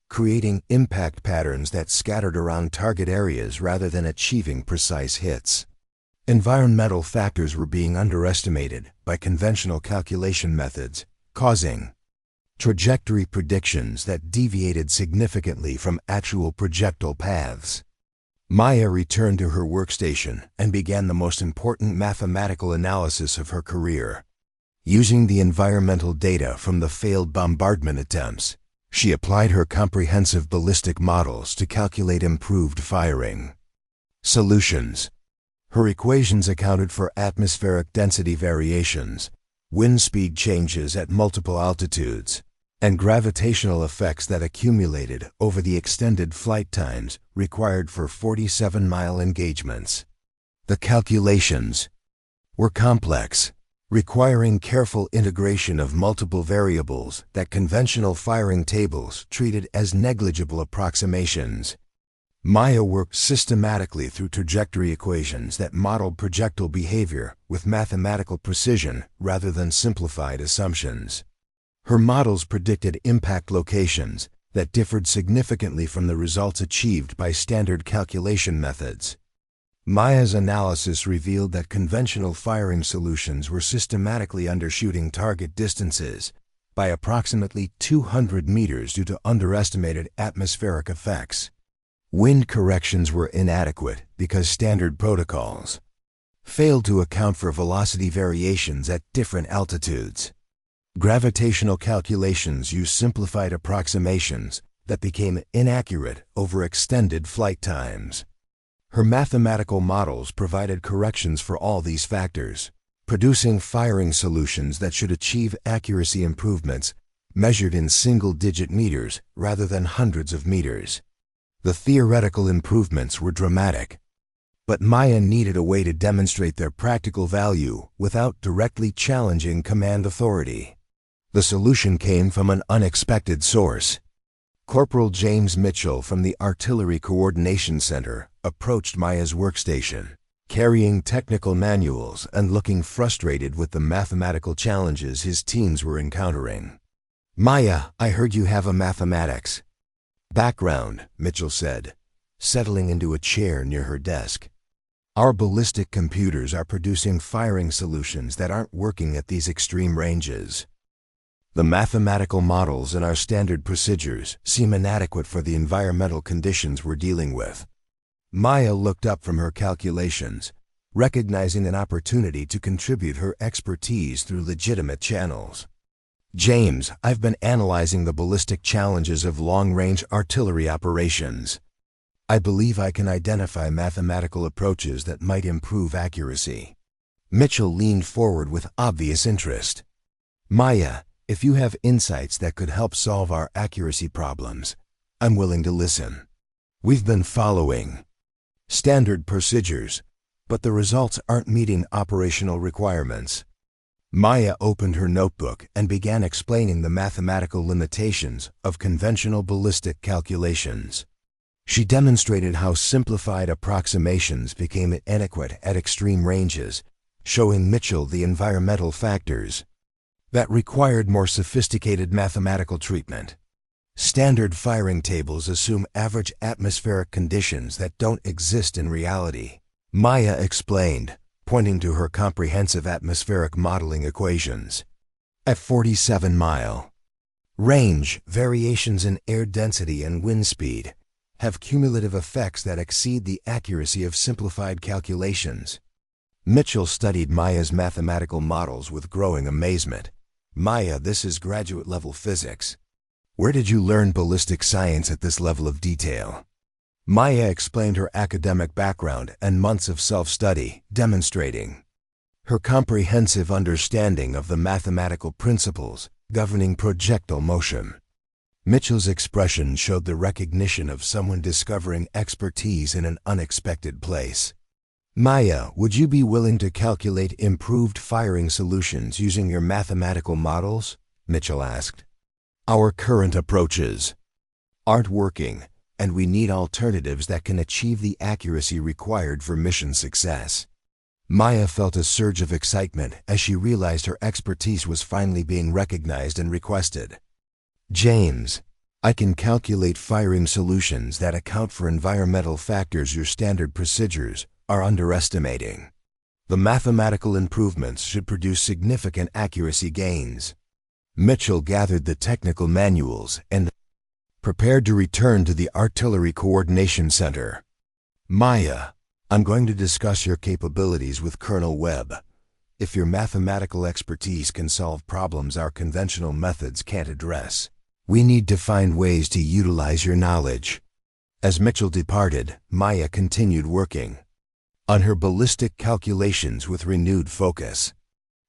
creating impact patterns that scattered around target areas rather than achieving precise hits. Environmental factors were being underestimated by conventional calculation methods, causing trajectory predictions that deviated significantly from actual projectile paths. Maya returned to her workstation and began the most important mathematical analysis of her career. Using the environmental data from the failed bombardment attempts, she applied her comprehensive ballistic models to calculate improved firing solutions. Her equations accounted for atmospheric density variations, wind speed changes at multiple altitudes, and gravitational effects that accumulated over the extended flight times required for 47-mile engagements. The calculations were complex, requiring careful integration of multiple variables that conventional firing tables treated as negligible approximations. Maya worked systematically through trajectory equations that modeled projectile behavior with mathematical precision rather than simplified assumptions. Her models predicted impact locations that differed significantly from the results achieved by standard calculation methods. Maya's analysis revealed that conventional firing solutions were systematically undershooting target distances by approximately 200 meters due to underestimated atmospheric effects. Wind corrections were inadequate because standard protocols failed to account for velocity variations at different altitudes. Gravitational calculations used simplified approximations that became inaccurate over extended flight times. Her mathematical models provided corrections for all these factors, producing firing solutions that should achieve accuracy improvements measured in single-digit meters rather than hundreds of meters. The theoretical improvements were dramatic, but Maya needed a way to demonstrate their practical value without directly challenging command authority. The solution came from an unexpected source. Corporal James Mitchell from the Artillery Coordination Center approached Maya's workstation, carrying technical manuals and looking frustrated with the mathematical challenges his teams were encountering. "Maya, I heard you have a mathematics background," Mitchell said, settling into a chair near her desk. "Our ballistic computers are producing firing solutions that aren't working at these extreme ranges. The mathematical models in our standard procedures seem inadequate for the environmental conditions we're dealing with." Maya looked up from her calculations, recognizing an opportunity to contribute her expertise through legitimate channels. "James, I've been analyzing the ballistic challenges of long-range artillery operations. I believe I can identify mathematical approaches that might improve accuracy." Mitchell leaned forward with obvious interest. "Maya, if you have insights that could help solve our accuracy problems, I'm willing to listen. We've been following standard procedures, but the results aren't meeting operational requirements." Maya opened her notebook and began explaining the mathematical limitations of conventional ballistic calculations. She demonstrated how simplified approximations became inadequate at extreme ranges, showing Mitchell the environmental factors that required more sophisticated mathematical treatment. Standard firing tables assume average atmospheric conditions that don't exist in reality, Maya explained, pointing to her comprehensive atmospheric modeling equations. At 47-mile range, variations in air density and wind speed have cumulative effects that exceed the accuracy of simplified calculations. Mitchell studied Maya's mathematical models with growing amazement. "Maya, this is graduate-level physics. Where did you learn ballistic science at this level of detail?" Maya explained her academic background and months of self-study, demonstrating her comprehensive understanding of the mathematical principles governing projectile motion. Mitchell's expression showed the recognition of someone discovering expertise in an unexpected place. "Maya, would you be willing to calculate improved firing solutions using your mathematical models?" Mitchell asked. "Our current approaches aren't working, and we need alternatives that can achieve the accuracy required for mission success." Maya felt a surge of excitement as she realized her expertise was finally being recognized and requested. "James, I can calculate firing solutions that account for environmental factors your standard procedures are underestimating. The mathematical improvements should produce significant accuracy gains." Mitchell gathered the technical manuals and prepared to return to the Artillery Coordination Center. "Maya, I'm going to discuss your capabilities with Colonel Webb. If your mathematical expertise can solve problems our conventional methods can't address, we need to find ways to utilize your knowledge." As Mitchell departed, Maya continued working on her ballistic calculations with renewed focus.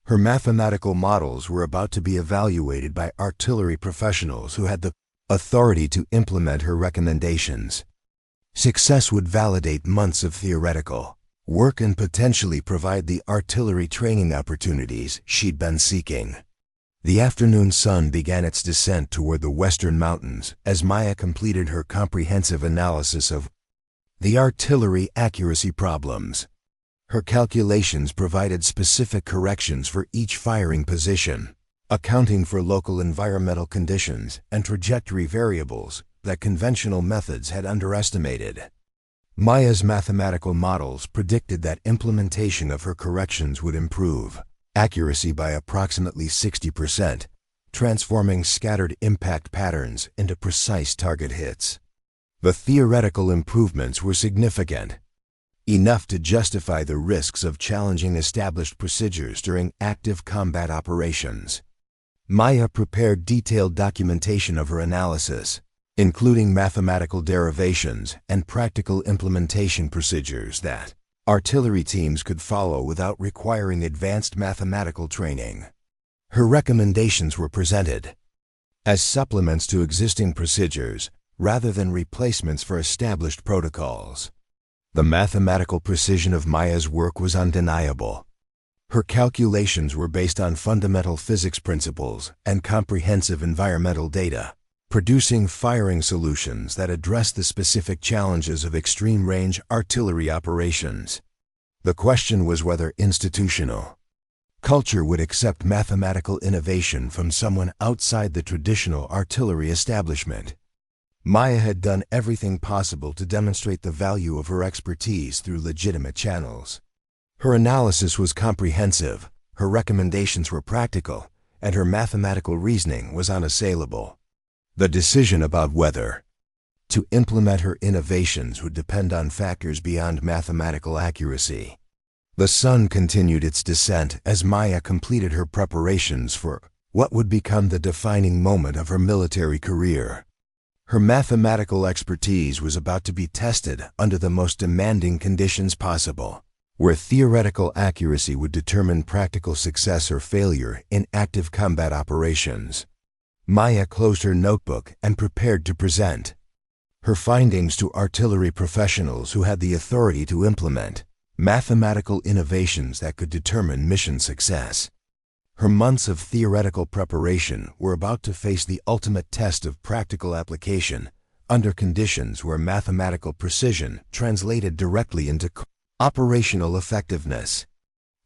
Her mathematical models were about to be evaluated by artillery professionals who had the authority to implement her recommendations. Success would validate months of theoretical work and potentially provide the artillery training opportunities she'd been seeking. The afternoon sun began its descent toward the western mountains as Maya completed her comprehensive analysis of the artillery accuracy problems. Her calculations provided specific corrections for each firing position, accounting for local environmental conditions and trajectory variables that conventional methods had underestimated. Maya's mathematical models predicted that implementation of her corrections would improve accuracy by approximately 60%, transforming scattered impact patterns into precise target hits. The theoretical improvements were significant. enough to justify the risks of challenging established procedures during active combat operations. Maya prepared detailed documentation of her analysis, including mathematical derivations and practical implementation procedures that artillery teams could follow without requiring advanced mathematical training. Her recommendations were presented as supplements to existing procedures rather than replacements for established protocols. The mathematical precision of Maya's work was undeniable. Her calculations were based on fundamental physics principles and comprehensive environmental data, producing firing solutions that address the specific challenges of extreme-range artillery operations. The question was whether institutional culture would accept mathematical innovation from someone outside the traditional artillery establishment. Maya had done everything possible to demonstrate the value of her expertise through legitimate channels. Her analysis was comprehensive, her recommendations were practical, and her mathematical reasoning was unassailable. The decision about whether to implement her innovations would depend on factors beyond mathematical accuracy. The sun continued its descent as Maya completed her preparations for what would become the defining moment of her military career. Her mathematical expertise was about to be tested under the most demanding conditions possible, where theoretical accuracy would determine practical success or failure in active combat operations. Maya closed her notebook and prepared to present her findings to artillery professionals who had the authority to implement mathematical innovations that could determine mission success. Her months of theoretical preparation were about to face the ultimate test of practical application under conditions where mathematical precision translated directly into operational effectiveness.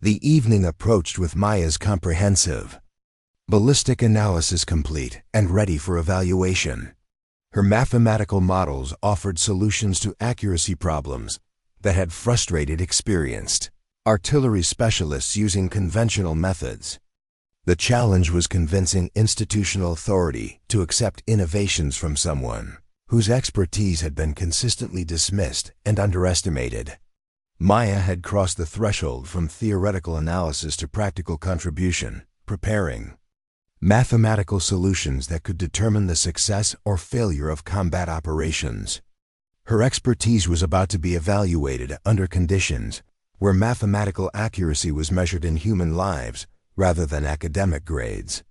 The evening approached with Maya's comprehensive ballistic analysis complete and ready for evaluation. Her mathematical models offered solutions to accuracy problems that had frustrated experienced artillery specialists using conventional methods. The challenge was convincing institutional authority to accept innovations from someone whose expertise had been consistently dismissed and underestimated. Maya had crossed the threshold from theoretical analysis to practical contribution, preparing mathematical solutions that could determine the success or failure of combat operations. Her expertise was about to be evaluated under conditions where mathematical accuracy was measured in human lives rather than academic grades.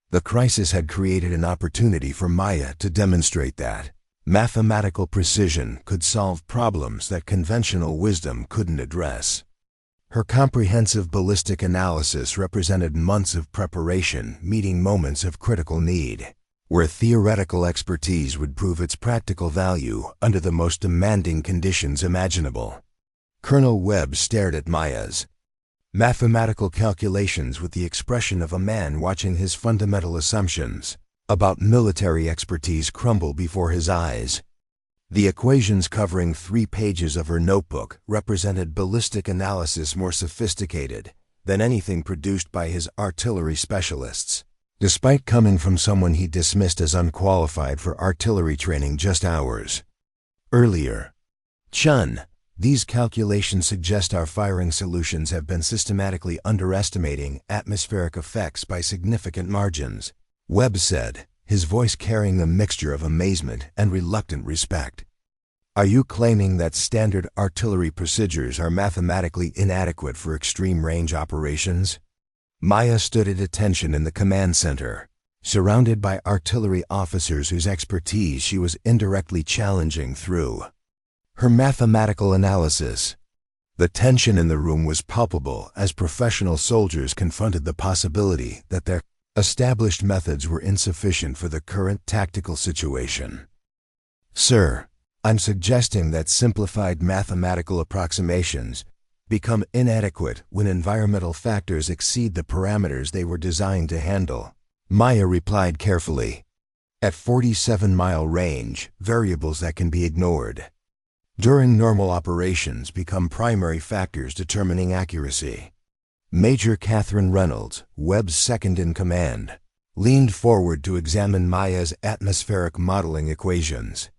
The crisis had created an opportunity for Maya to demonstrate that mathematical precision could solve problems that conventional wisdom couldn't address. Her comprehensive ballistic analysis represented months of preparation meeting moments of critical need, where theoretical expertise would prove its practical value under the most demanding conditions imaginable. Colonel Webb stared at Maya's mathematical calculations with the expression of a man watching his fundamental assumptions about military expertise crumble before his eyes. The equations covering 3 pages of her notebook represented ballistic analysis more sophisticated than anything produced by his artillery specialists, despite coming from someone he dismissed as unqualified for artillery training just hours earlier. Chen, these calculations suggest our firing solutions have been systematically underestimating atmospheric effects by significant margins, Webb said, his voice carrying a mixture of amazement and reluctant respect. Are you claiming that standard artillery procedures are mathematically inadequate for extreme-range operations? Maya stood at attention in the command center, surrounded by artillery officers whose expertise she was indirectly challenging through her mathematical analysis. The tension in the room was palpable as professional soldiers confronted the possibility that their established methods were insufficient for the current tactical situation. Sir, I'm suggesting that simplified mathematical approximations become inadequate when environmental factors exceed the parameters they were designed to handle, Maya replied carefully. At 47-mile range, variables that can be ignored during normal operations become primary factors determining accuracy. Major Catherine Reynolds, Webb's second-in-command, leaned forward to examine Maya's atmospheric modeling equations.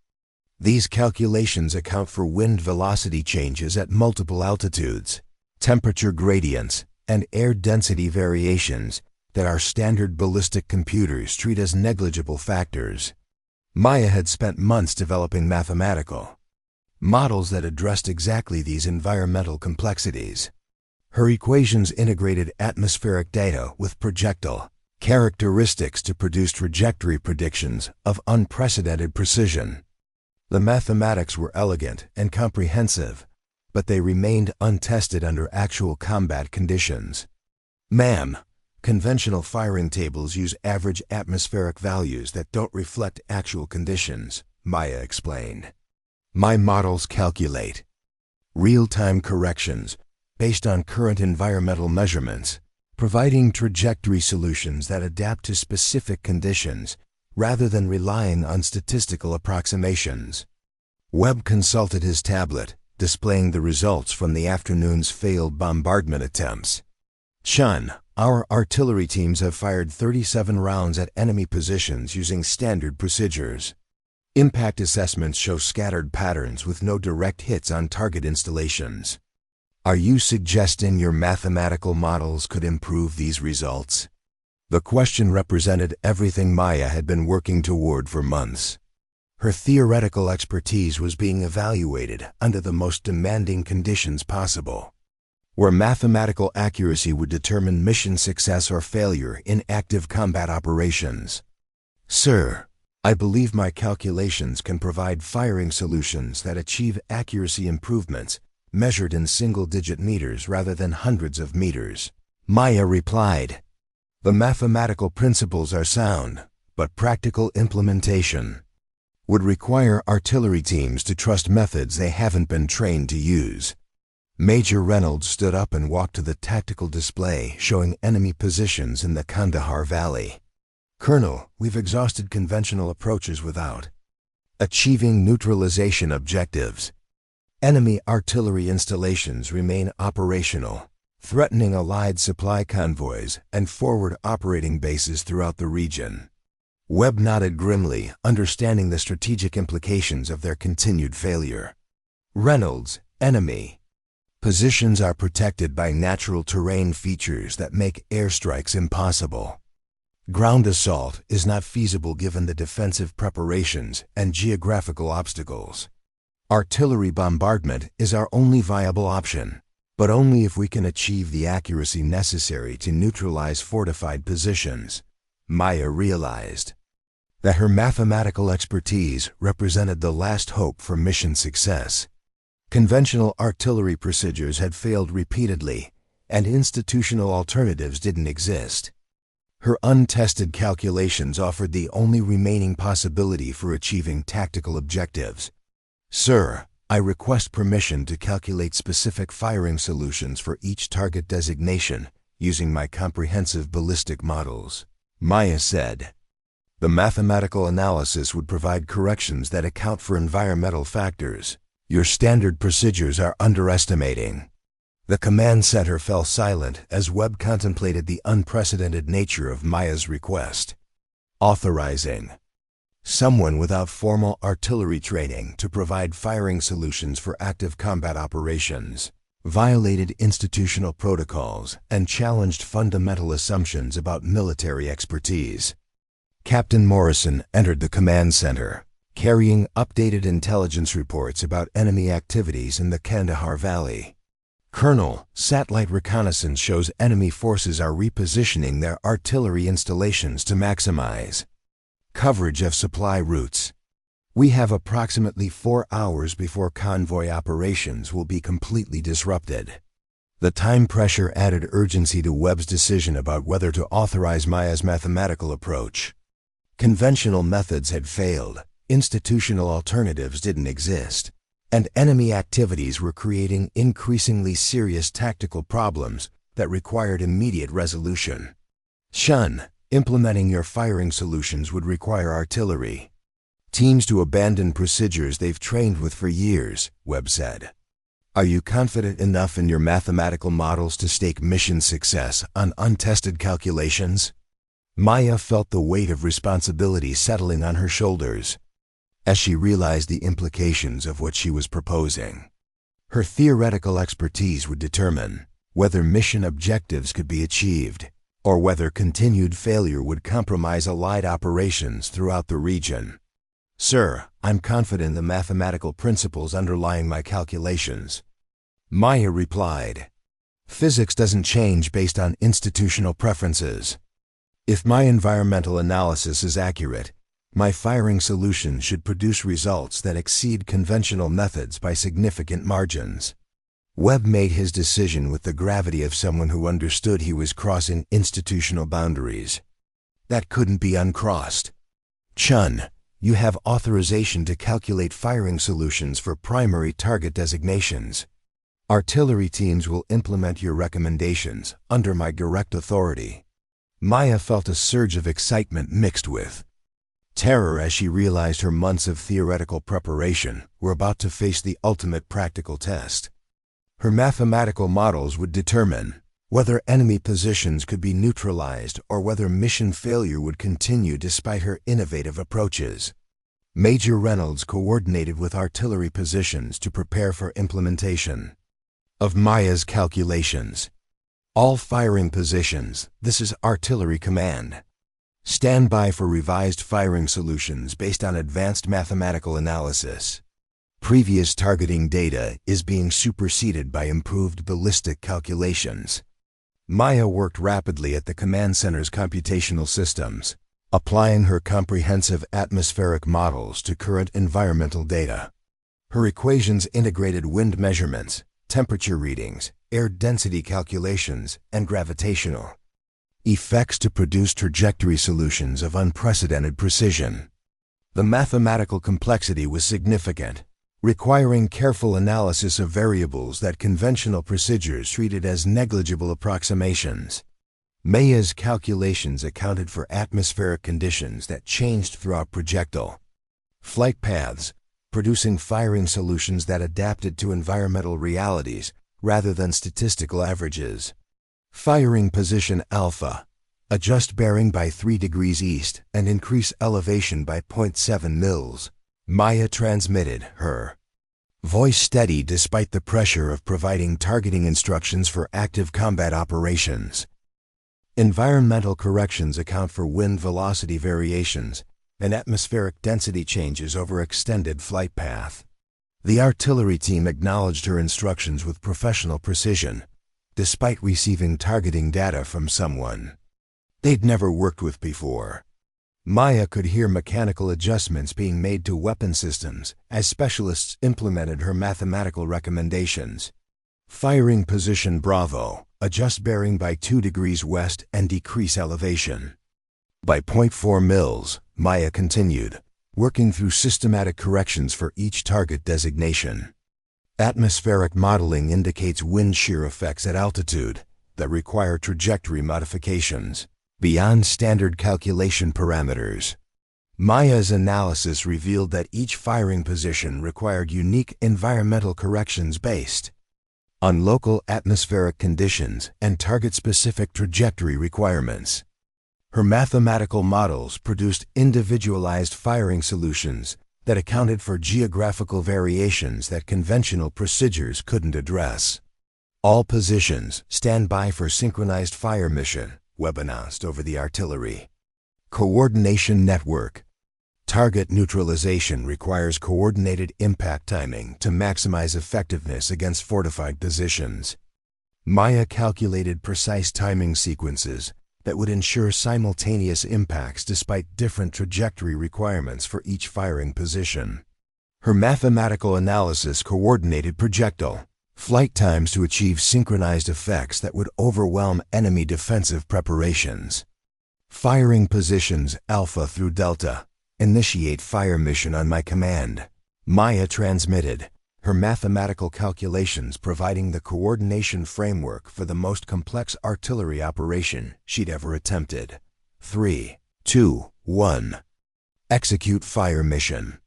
These calculations account for wind velocity changes at multiple altitudes, temperature gradients, and air density variations that our standard ballistic computers treat as negligible factors. Maya had spent months developing mathematical models that addressed exactly these environmental complexities. Her equations integrated atmospheric data with projectile characteristics to produce trajectory predictions of unprecedented precision. The mathematics were elegant and comprehensive, but they remained untested under actual combat conditions. Ma'am, conventional firing tables use average atmospheric values that don't reflect actual conditions, Maya explained. My models calculate real-time corrections based on current environmental measurements, providing trajectory solutions that adapt to specific conditions rather than relying on statistical approximations. Webb consulted his tablet, displaying the results from the afternoon's failed bombardment attempts. Chen, our artillery teams have fired 37 rounds at enemy positions using standard procedures. Impact assessments show scattered patterns with no direct hits on target installations. Are you suggesting your mathematical models could improve these results? The question represented everything Maya had been working toward for months. Her theoretical expertise was being evaluated under the most demanding conditions possible, where mathematical accuracy would determine mission success or failure in active combat operations. Sir, I believe my calculations can provide firing solutions that achieve accuracy improvements measured in single-digit meters rather than hundreds of meters. Maya replied, the mathematical principles are sound, but practical implementation would require artillery teams to trust methods they haven't been trained to use. Major Reynolds stood up and walked to the tactical display showing enemy positions in the Kandahar Valley. Colonel, we've exhausted conventional approaches without achieving neutralization objectives. Enemy artillery installations remain operational, threatening Allied supply convoys and forward operating bases throughout the region. Webb nodded grimly, understanding the strategic implications of their continued failure. Reynolds, enemy positions are protected by natural terrain features that make airstrikes impossible. Ground assault is not feasible given the defensive preparations and geographical obstacles. Artillery bombardment is our only viable option, but only if we can achieve the accuracy necessary to neutralize fortified positions. Maya realized that her mathematical expertise represented the last hope for mission success. Conventional artillery procedures had failed repeatedly, and institutional alternatives didn't exist. Her untested calculations offered the only remaining possibility for achieving tactical objectives. Sir, I request permission to calculate specific firing solutions for each target designation using my comprehensive ballistic models, Maya said. The mathematical analysis would provide corrections that account for environmental factors. Your standard procedures are underestimating. The command center fell silent as Webb contemplated the unprecedented nature of Maya's request. Authorizing someone without formal artillery training to provide firing solutions for active combat operations violated institutional protocols and challenged fundamental assumptions about military expertise. Captain Morrison entered the command center, carrying updated intelligence reports about enemy activities in the Kandahar Valley. Colonel, satellite reconnaissance shows enemy forces are repositioning their artillery installations to maximize coverage of supply routes. We have approximately 4 hours before convoy operations will be completely disrupted. The time pressure added urgency to Webb's decision about whether to authorize Maya's mathematical approach. Conventional methods had failed, institutional alternatives didn't exist, and enemy activities were creating increasingly serious tactical problems that required immediate resolution. Shun, implementing your firing solutions would require artillery teams to abandon procedures they've trained with for years, Webb said. Are you confident enough in your mathematical models to stake mission success on untested calculations? Maya felt the weight of responsibility settling on her shoulders. as she realized the implications of what she was proposing. Her theoretical expertise would determine whether mission objectives could be achieved, or whether continued failure would compromise Allied operations throughout the region. "Sir, I'm confident in the mathematical principles underlying my calculations," Maya replied. "Physics doesn't change based on institutional preferences. If my environmental analysis is accurate, my firing solution should produce results that exceed conventional methods by significant margins." Webb made his decision with the gravity of someone who understood he was crossing institutional boundaries that couldn't be uncrossed. "Chun, you have authorization to calculate firing solutions for primary target designations. Artillery teams will implement your recommendations under my direct authority." Maya felt a surge of excitement mixed with terror as she realized her months of theoretical preparation were about to face the ultimate practical test. Her mathematical models would determine whether enemy positions could be neutralized or whether mission failure would continue despite her innovative approaches. Major Reynolds coordinated with artillery positions to prepare for implementation of Maya's calculations. "All firing positions, this is Artillery Command. Stand by for revised firing solutions based on advanced mathematical analysis. Previous targeting data is being superseded by improved ballistic calculations." Maya worked rapidly at the command center's computational systems, applying her comprehensive atmospheric models to current environmental data. Her equations integrated wind measurements, temperature readings, air density calculations, and gravitational effects to produce trajectory solutions of unprecedented precision. The mathematical complexity was significant, requiring careful analysis of variables that conventional procedures treated as negligible approximations. Maya's calculations accounted for atmospheric conditions that changed throughout projectile flight paths, producing firing solutions that adapted to environmental realities rather than statistical averages. Firing position alpha. Adjust bearing by 3 degrees east and increase elevation by 0.7 mils. Maya transmitted, her voice steady despite the pressure of providing targeting instructions for active combat operations. Environmental corrections account for wind velocity variations and atmospheric density changes over extended flight path. The artillery team acknowledged her instructions with professional precision, despite receiving targeting data from someone they'd never worked with before. Maya could hear mechanical adjustments being made to weapon systems as specialists implemented her mathematical recommendations. Firing position Bravo. Adjust bearing by 2 degrees west and decrease elevation by 0.4 mils, Maya continued, working through systematic corrections for each target designation. Atmospheric modeling indicates wind shear effects at altitude that require trajectory modifications beyond standard calculation parameters. Maya's analysis revealed that each firing position required unique environmental corrections based on local atmospheric conditions and target-specific trajectory requirements. Her mathematical models produced individualized firing solutions that accounted for geographical variations that conventional procedures couldn't address. "All positions, stand by for synchronized fire mission," Webb announced over the artillery coordination network. Target neutralization requires coordinated impact timing to maximize effectiveness against fortified positions. Maya calculated precise timing sequences that would ensure simultaneous impacts despite different trajectory requirements for each firing position. Her mathematical analysis coordinated projectile flight times to achieve synchronized effects that would overwhelm enemy defensive preparations. Firing positions Alpha through Delta. Initiate fire mission on my command. Maya transmitted, her mathematical calculations providing the coordination framework for the most complex artillery operation she'd ever attempted. 3, 2, 1. Execute fire mission.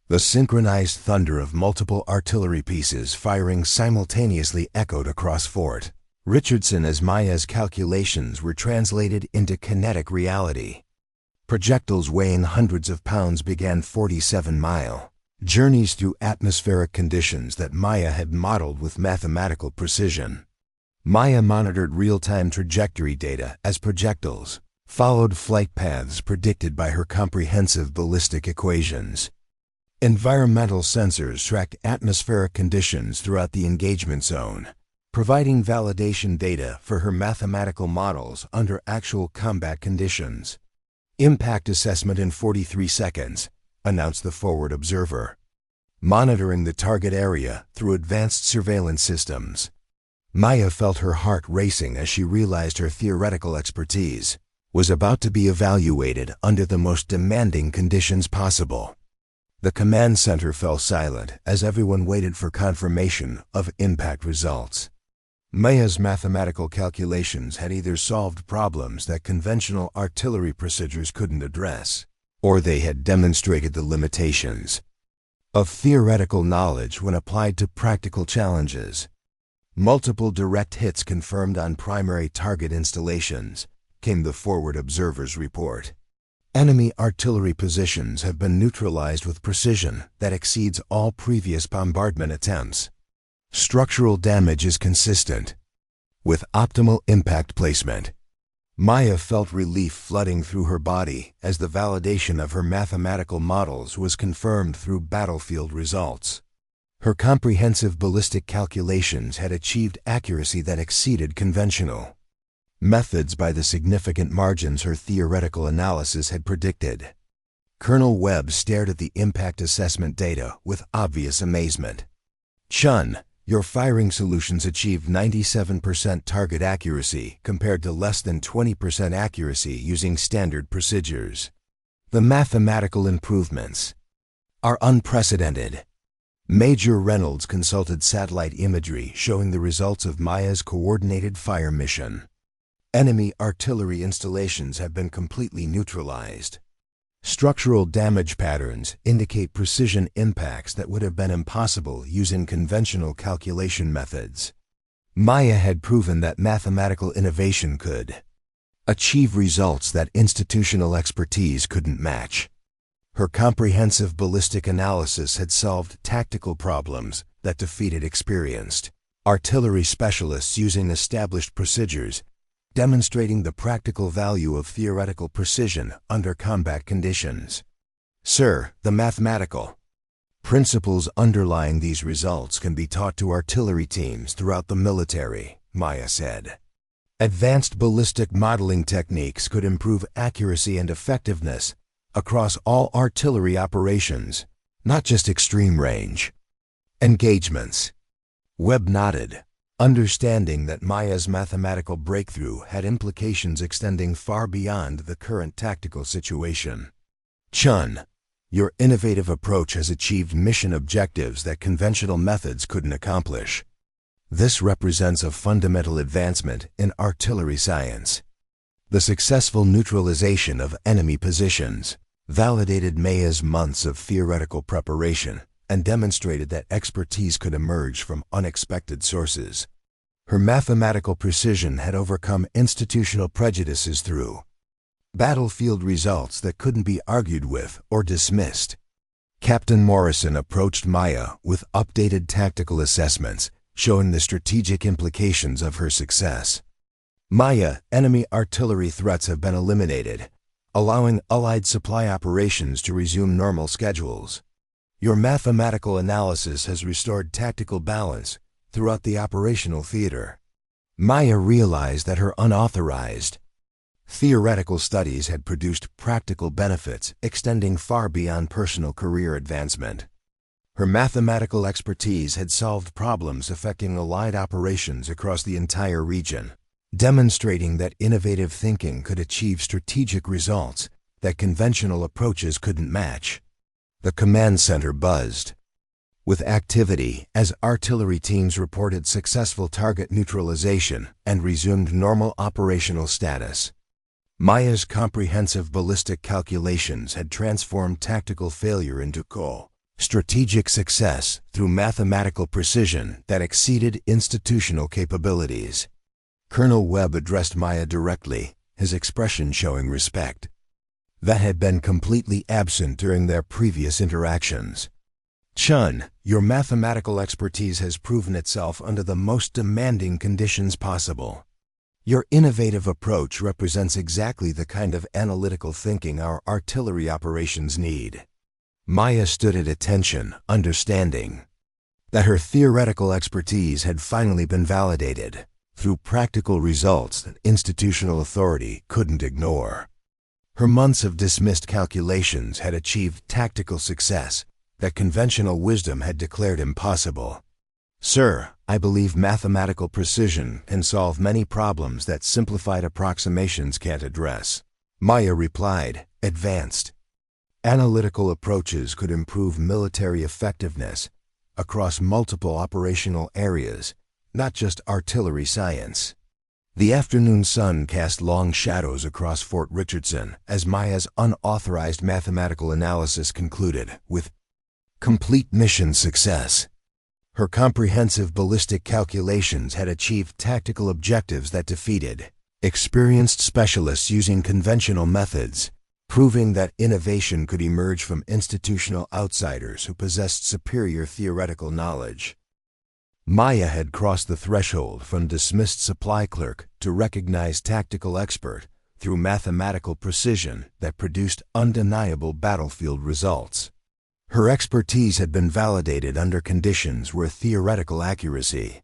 The synchronized thunder of multiple artillery pieces firing simultaneously echoed across Fort Richardson as Maya's calculations were translated into kinetic reality. Projectiles weighing hundreds of pounds began 47-mile journeys through atmospheric conditions that Maya had modeled with mathematical precision. Maya monitored real-time trajectory data as projectiles followed flight paths predicted by her comprehensive ballistic equations. Environmental sensors tracked atmospheric conditions throughout the engagement zone, providing validation data for her mathematical models under actual combat conditions. Impact assessment in 43 seconds, announced the forward observer, monitoring the target area through advanced surveillance systems. Maya felt her heart racing as she realized her theoretical expertise was about to be evaluated under the most demanding conditions possible. The command center fell silent as everyone waited for confirmation of impact results. Maya's mathematical calculations had either solved problems that conventional artillery procedures couldn't address, or they had demonstrated the limitations of theoretical knowledge when applied to practical challenges. Multiple direct hits confirmed on primary target installations, came the forward observer's report. Enemy artillery positions have been neutralized with precision that exceeds all previous bombardment attempts. Structural damage is consistent with optimal impact placement. Maya felt relief flooding through her body as the validation of her mathematical models was confirmed through battlefield results. Her comprehensive ballistic calculations had achieved accuracy that exceeded conventional methods by the significant margins her theoretical analysis had predicted. Colonel Webb stared at the impact assessment data with obvious amazement. "Chun, your firing solutions achieved 97% target accuracy compared to less than 20% accuracy using standard procedures. The mathematical improvements are unprecedented." Major Reynolds consulted satellite imagery showing the results of Maya's coordinated fire mission. Enemy artillery installations have been completely neutralized. Structural damage patterns indicate precision impacts that would have been impossible using conventional calculation methods. Maya had proven that mathematical innovation could achieve results that institutional expertise couldn't match. Her comprehensive ballistic analysis had solved tactical problems that defeated experienced artillery specialists using established procedures, demonstrating the practical value of theoretical precision under combat conditions. "Sir, the mathematical principles underlying these results can be taught to artillery teams throughout the military," Maya said. "Advanced ballistic modeling techniques could improve accuracy and effectiveness across all artillery operations, not just extreme range engagements." Webb nodded, understanding that Maya's mathematical breakthrough had implications extending far beyond the current tactical situation. "Chun, your innovative approach has achieved mission objectives that conventional methods couldn't accomplish. This represents a fundamental advancement in artillery science." The successful neutralization of enemy positions validated Maya's months of theoretical preparation and demonstrated that expertise could emerge from unexpected sources. Her mathematical precision had overcome institutional prejudices through battlefield results that couldn't be argued with or dismissed. Captain Morrison approached Maya with updated tactical assessments showing the strategic implications of her success. "Maya, enemy artillery threats have been eliminated, allowing Allied supply operations to resume normal schedules. Your mathematical analysis has restored tactical balance throughout the operational theater." Maya realized that her unauthorized theoretical studies had produced practical benefits extending far beyond personal career advancement. Her mathematical expertise had solved problems affecting Allied operations across the entire region, demonstrating that innovative thinking could achieve strategic results that conventional approaches couldn't match. The command center buzzed with activity as artillery teams reported successful target neutralization and resumed normal operational status. Maya's comprehensive ballistic calculations had transformed tactical failure into strategic success through mathematical precision that exceeded institutional capabilities. Colonel Webb addressed Maya directly, his expression showing respect. that had been completely absent during their previous interactions. Chen, your mathematical expertise has proven itself under the most demanding conditions possible. Your innovative approach represents exactly the kind of analytical thinking our artillery operations need. Maya stood at attention, understanding that her theoretical expertise had finally been validated through practical results that institutional authority couldn't ignore. Her months of dismissed calculations had achieved tactical success that conventional wisdom had declared impossible. Sir, I believe mathematical precision can solve many problems that simplified approximations can't address. Maya replied, advanced analytical approaches could improve military effectiveness across multiple operational areas, not just artillery science. The afternoon sun cast long shadows across Fort Richardson as Maya's unauthorized mathematical analysis concluded with complete mission success. Her comprehensive ballistic calculations had achieved tactical objectives that defeated experienced specialists using conventional methods, proving that innovation could emerge from institutional outsiders who possessed superior theoretical knowledge. Maya had crossed the threshold from dismissed supply clerk to recognized tactical expert through mathematical precision that produced undeniable battlefield results. Her expertise had been validated under conditions where theoretical accuracy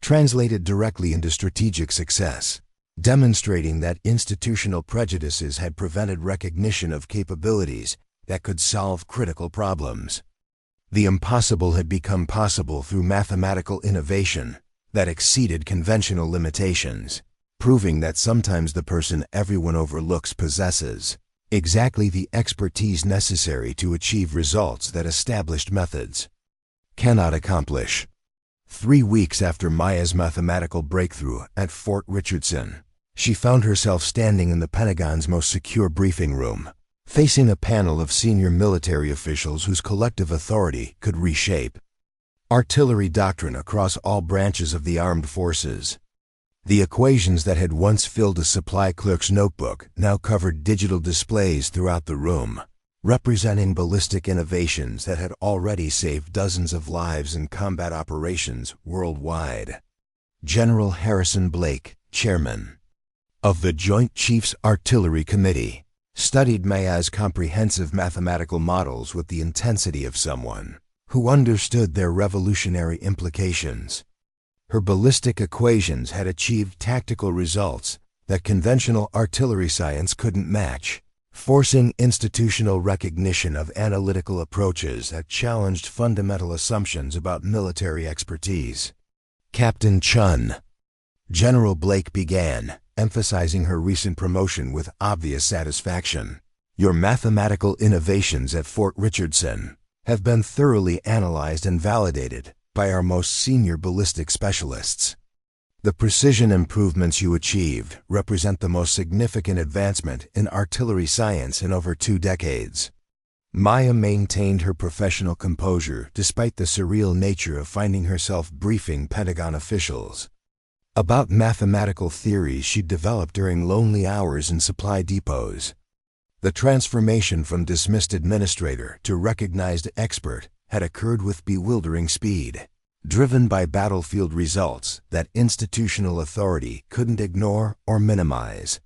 translated directly into strategic success, demonstrating that institutional prejudices had prevented recognition of capabilities that could solve critical problems. The impossible had become possible through mathematical innovation that exceeded conventional limitations, proving that sometimes the person everyone overlooks possesses exactly the expertise necessary to achieve results that established methods cannot accomplish. 3 weeks after Maya's mathematical breakthrough at Fort Richardson, she found herself standing in the Pentagon's most secure briefing room, facing a panel of senior military officials whose collective authority could reshape artillery doctrine across all branches of the armed forces. The equations that had once filled a supply clerk's notebook now covered digital displays throughout the room, representing ballistic innovations that had already saved dozens of lives in combat operations worldwide. General Harrison Blake, chairman of the Joint Chiefs Artillery Committee, studied Maya's comprehensive mathematical models with the intensity of someone who understood their revolutionary implications. Her ballistic equations had achieved tactical results that conventional artillery science couldn't match, forcing institutional recognition of analytical approaches that challenged fundamental assumptions about military expertise. Captain Chen, General Blake began, emphasizing her recent promotion with obvious satisfaction. Your mathematical innovations at Fort Richardson have been thoroughly analyzed and validated by our most senior ballistic specialists. The precision improvements you achieved represent the most significant advancement in artillery science in over 2 decades. Maya maintained her professional composure despite the surreal nature of finding herself briefing Pentagon officials about mathematical theories she'd developed during lonely hours in supply depots. The transformation from dismissed administrator to recognized expert had occurred with bewildering speed, driven by battlefield results that institutional authority couldn't ignore or minimize.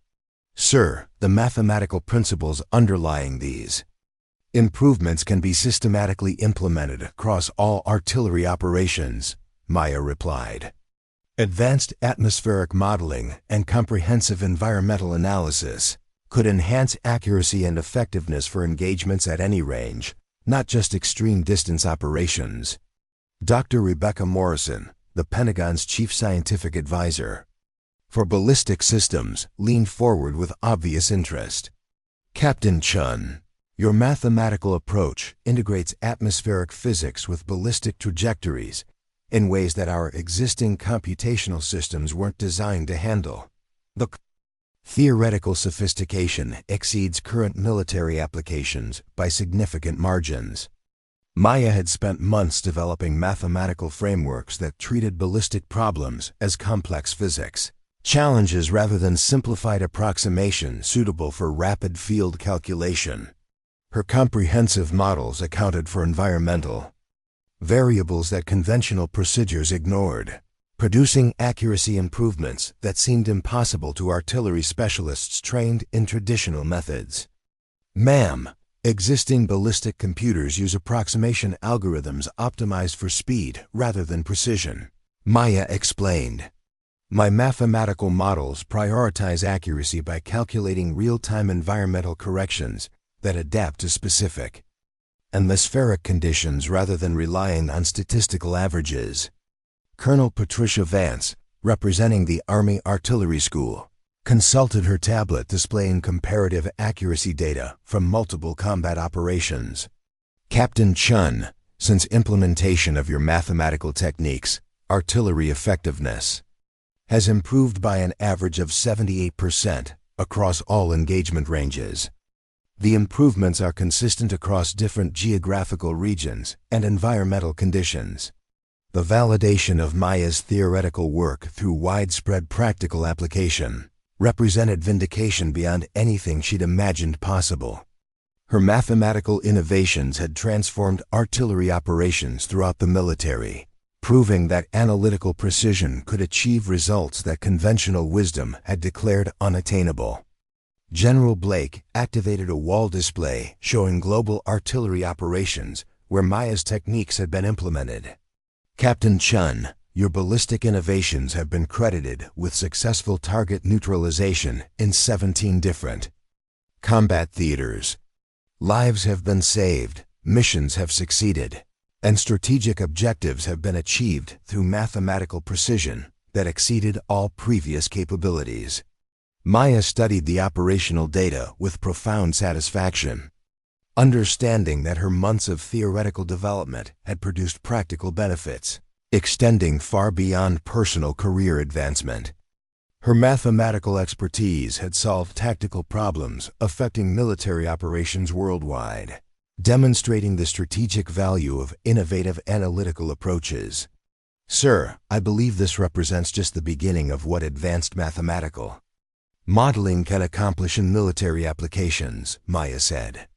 Sir, the mathematical principles underlying these improvements can be systematically implemented across all artillery operations, Maya replied. Advanced atmospheric modeling and comprehensive environmental analysis could enhance accuracy and effectiveness for engagements at any range, not just extreme distance operations. Dr. Robert Morrison, the Pentagon's chief scientific advisor for ballistic systems, leaned forward with obvious interest. Captain Chen, your mathematical approach integrates atmospheric physics with ballistic trajectories in ways that our existing computational systems weren't designed to handle. The theoretical sophistication exceeds current military applications by significant margins. Maya had spent months developing mathematical frameworks that treated ballistic problems as complex physics, Challenges rather than simplified approximation suitable for rapid field calculation. Her comprehensive models accounted for environmental variables that conventional procedures ignored, producing accuracy improvements that seemed impossible to artillery specialists trained in traditional methods. Ma'am, existing ballistic computers use approximation algorithms optimized for speed rather than precision, Maya explained. My mathematical models prioritize accuracy by calculating real-time environmental corrections that adapt to specific atmospheric conditions rather than relying on statistical averages. Colonel Patricia Vance, representing the Army Artillery School, consulted her tablet displaying comparative accuracy data from multiple combat operations. Captain Chun, since implementation of your mathematical techniques, artillery effectiveness has improved by an average of 78% across all engagement ranges. The improvements are consistent across different geographical regions and environmental conditions. The validation of Maya's theoretical work through widespread practical application represented vindication beyond anything she'd imagined possible. Her mathematical innovations had transformed artillery operations throughout the military, proving that analytical precision could achieve results that conventional wisdom had declared unattainable. General Blake activated a wall display showing global artillery operations where Maya's techniques had been implemented. Captain Chun, your ballistic innovations have been credited with successful target neutralization in 17 different combat theaters. Lives have been saved, missions have succeeded, and strategic objectives have been achieved through mathematical precision that exceeded all previous capabilities. Maya studied the operational data with profound satisfaction, understanding that her months of theoretical development had produced practical benefits, extending far beyond personal career advancement. Her mathematical expertise had solved tactical problems affecting military operations worldwide, demonstrating the strategic value of innovative analytical approaches. Sir, I believe this represents just the beginning of what advanced mathematical modeling can accomplish in military applications, Maya said.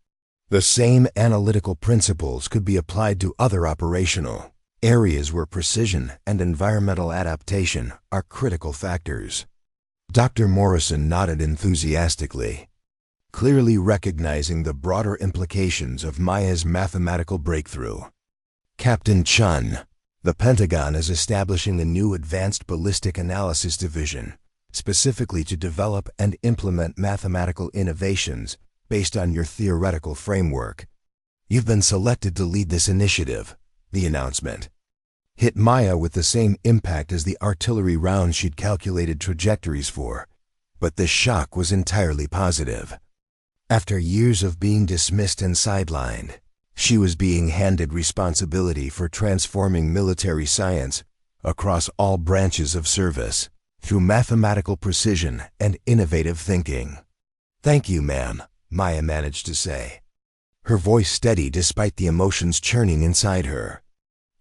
The same analytical principles could be applied to other operational areas where precision and environmental adaptation are critical factors. Dr. Morrison nodded enthusiastically, clearly recognizing the broader implications of Maya's mathematical breakthrough. Captain Chun, the Pentagon is establishing a new Advanced Ballistic Analysis Division, specifically to develop and implement mathematical innovations based on your theoretical framework. You've been selected to lead this initiative, the announcement hit Maya with the same impact as the artillery rounds she'd calculated trajectories for, but the shock was entirely positive. After years of being dismissed and sidelined, she was being handed responsibility for transforming military science across all branches of service through mathematical precision and innovative thinking. Thank you, ma'am, Maya managed to say, her voice steady despite the emotions churning inside her.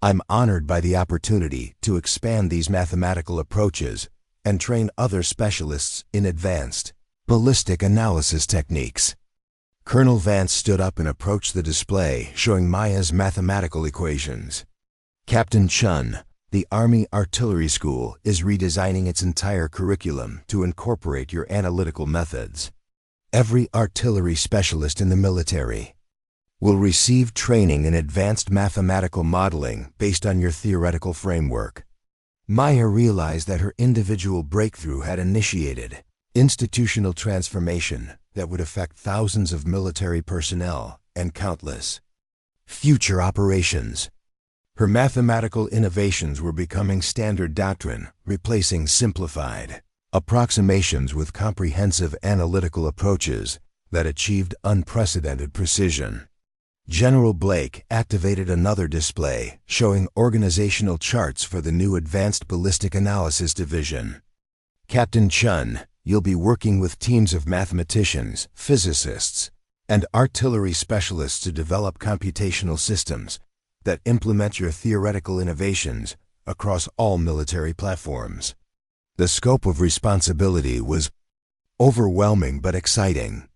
I'm honored by the opportunity to expand these mathematical approaches and train other specialists in advanced ballistic analysis techniques. Colonel Vance stood up and approached the display showing Maya's mathematical equations. Captain Chun, the Army Artillery School is redesigning its entire curriculum to incorporate your analytical methods. Every artillery specialist in the military will receive training in advanced mathematical modeling based on your theoretical framework. Maya realized that her individual breakthrough had initiated institutional transformation that would affect thousands of military personnel and countless future operations. Her mathematical innovations were becoming standard doctrine, replacing simplified approximations with comprehensive analytical approaches that achieved unprecedented precision. General Blake activated another display showing organizational charts for the new Advanced Ballistic Analysis Division. Captain Chun, you'll be working with teams of mathematicians, physicists, and artillery specialists to develop computational systems that implement your theoretical innovations across all military platforms. The scope of responsibility was overwhelming but exciting.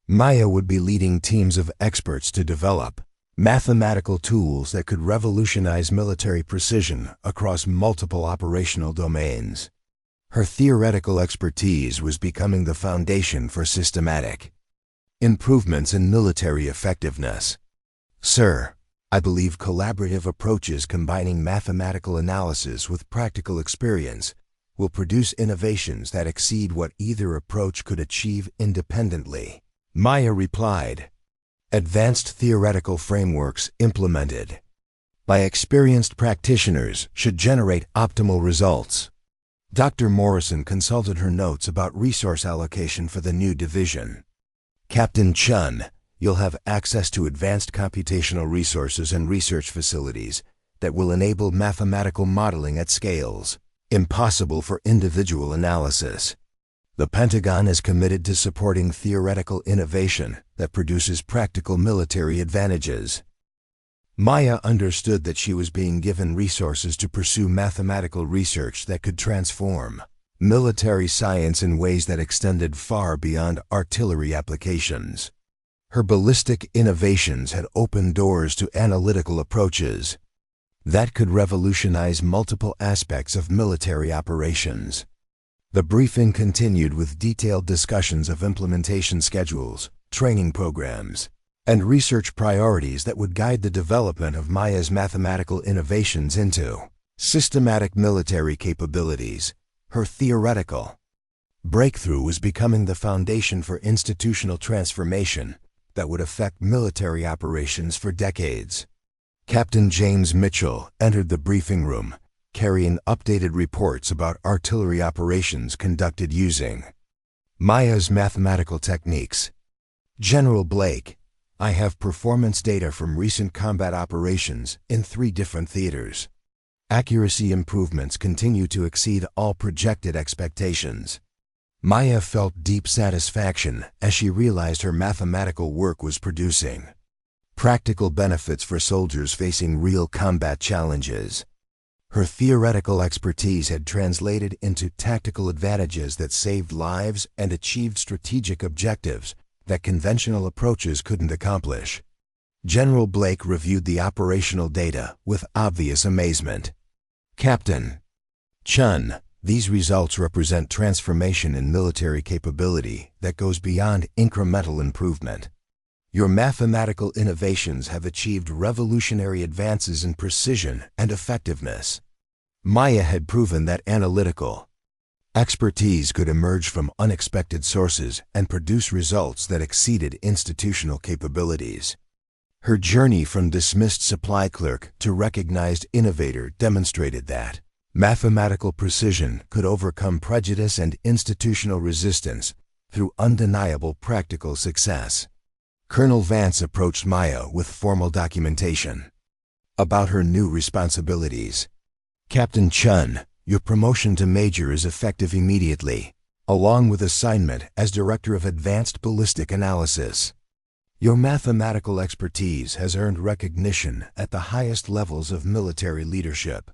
Maya would be leading teams of experts to develop mathematical tools that could revolutionize military precision across multiple operational domains. Her theoretical expertise was becoming the foundation for systematic improvements in military effectiveness. Sir, I believe collaborative approaches combining mathematical analysis with practical experience will produce innovations that exceed what either approach could achieve independently. Maya replied, advanced theoretical frameworks implemented by experienced practitioners should generate optimal results. Dr. Morrison consulted her notes about resource allocation for the new division. Captain Chen, you'll have access to advanced computational resources and research facilities that will enable mathematical modeling at scales impossible for individual analysis. The Pentagon is committed to supporting theoretical innovation that produces practical military advantages. Maya understood that she was being given resources to pursue mathematical research that could transform military science in ways that extended far beyond artillery applications. Her ballistic innovations had opened doors to analytical approaches that could revolutionize multiple aspects of military operations. The briefing continued with detailed discussions of implementation schedules, training programs, and research priorities that would guide the development of Maya's mathematical innovations into systematic military capabilities. Her theoretical breakthrough was becoming the foundation for institutional transformation that would affect military operations for decades. Captain James Mitchell entered the briefing room, carrying updated reports about artillery operations conducted using Maya's mathematical techniques. General Blake, I have performance data from recent combat operations in 3 different theaters. Accuracy improvements continue to exceed all projected expectations. Maya felt deep satisfaction as she realized her mathematical work was producing practical benefits for soldiers facing real combat challenges. Her theoretical expertise had translated into tactical advantages that saved lives and achieved strategic objectives that conventional approaches couldn't accomplish. General Blake reviewed the operational data with obvious amazement. Captain Chen, these results represent transformation in military capability that goes beyond incremental improvement. Your mathematical innovations have achieved revolutionary advances in precision and effectiveness. Maya had proven that analytical expertise could emerge from unexpected sources and produce results that exceeded institutional capabilities. Her journey from dismissed supply clerk to recognized innovator demonstrated that mathematical precision could overcome prejudice and institutional resistance through undeniable practical success. Colonel Vance approached Maya with formal documentation about her new responsibilities. Captain Chen, your promotion to major is effective immediately, along with assignment as Director of Advanced Ballistic Analysis. Your mathematical expertise has earned recognition at the highest levels of military leadership.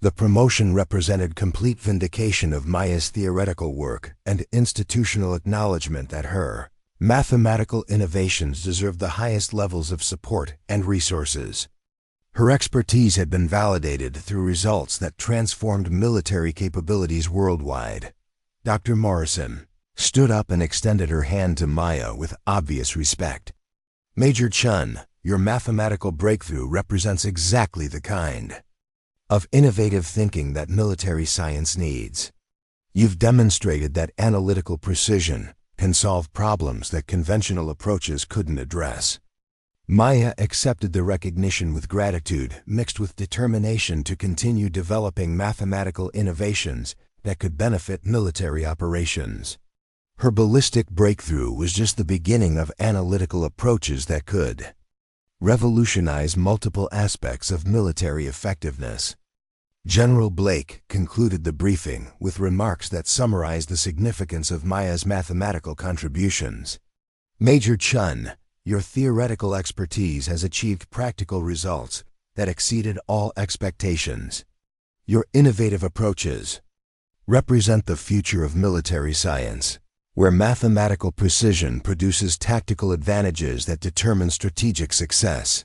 The promotion represented complete vindication of Maya's theoretical work and institutional acknowledgement that her mathematical innovations deserved the highest levels of support and resources. Her expertise had been validated through results that transformed military capabilities worldwide. Dr. Morrison stood up and extended her hand to Maya with obvious respect. Major Chen, your mathematical breakthrough represents exactly the kind of innovative thinking that military science needs. You've demonstrated that analytical precision can solve problems that conventional approaches couldn't address. Maya accepted the recognition with gratitude mixed with determination to continue developing mathematical innovations that could benefit military operations. Her ballistic breakthrough was just the beginning of analytical approaches that could revolutionize multiple aspects of military effectiveness. General Blake concluded the briefing with remarks that summarized the significance of Maya's mathematical contributions. Major Chen, your theoretical expertise has achieved practical results that exceeded all expectations. Your innovative approaches represent the future of military science, where mathematical precision produces tactical advantages that determine strategic success.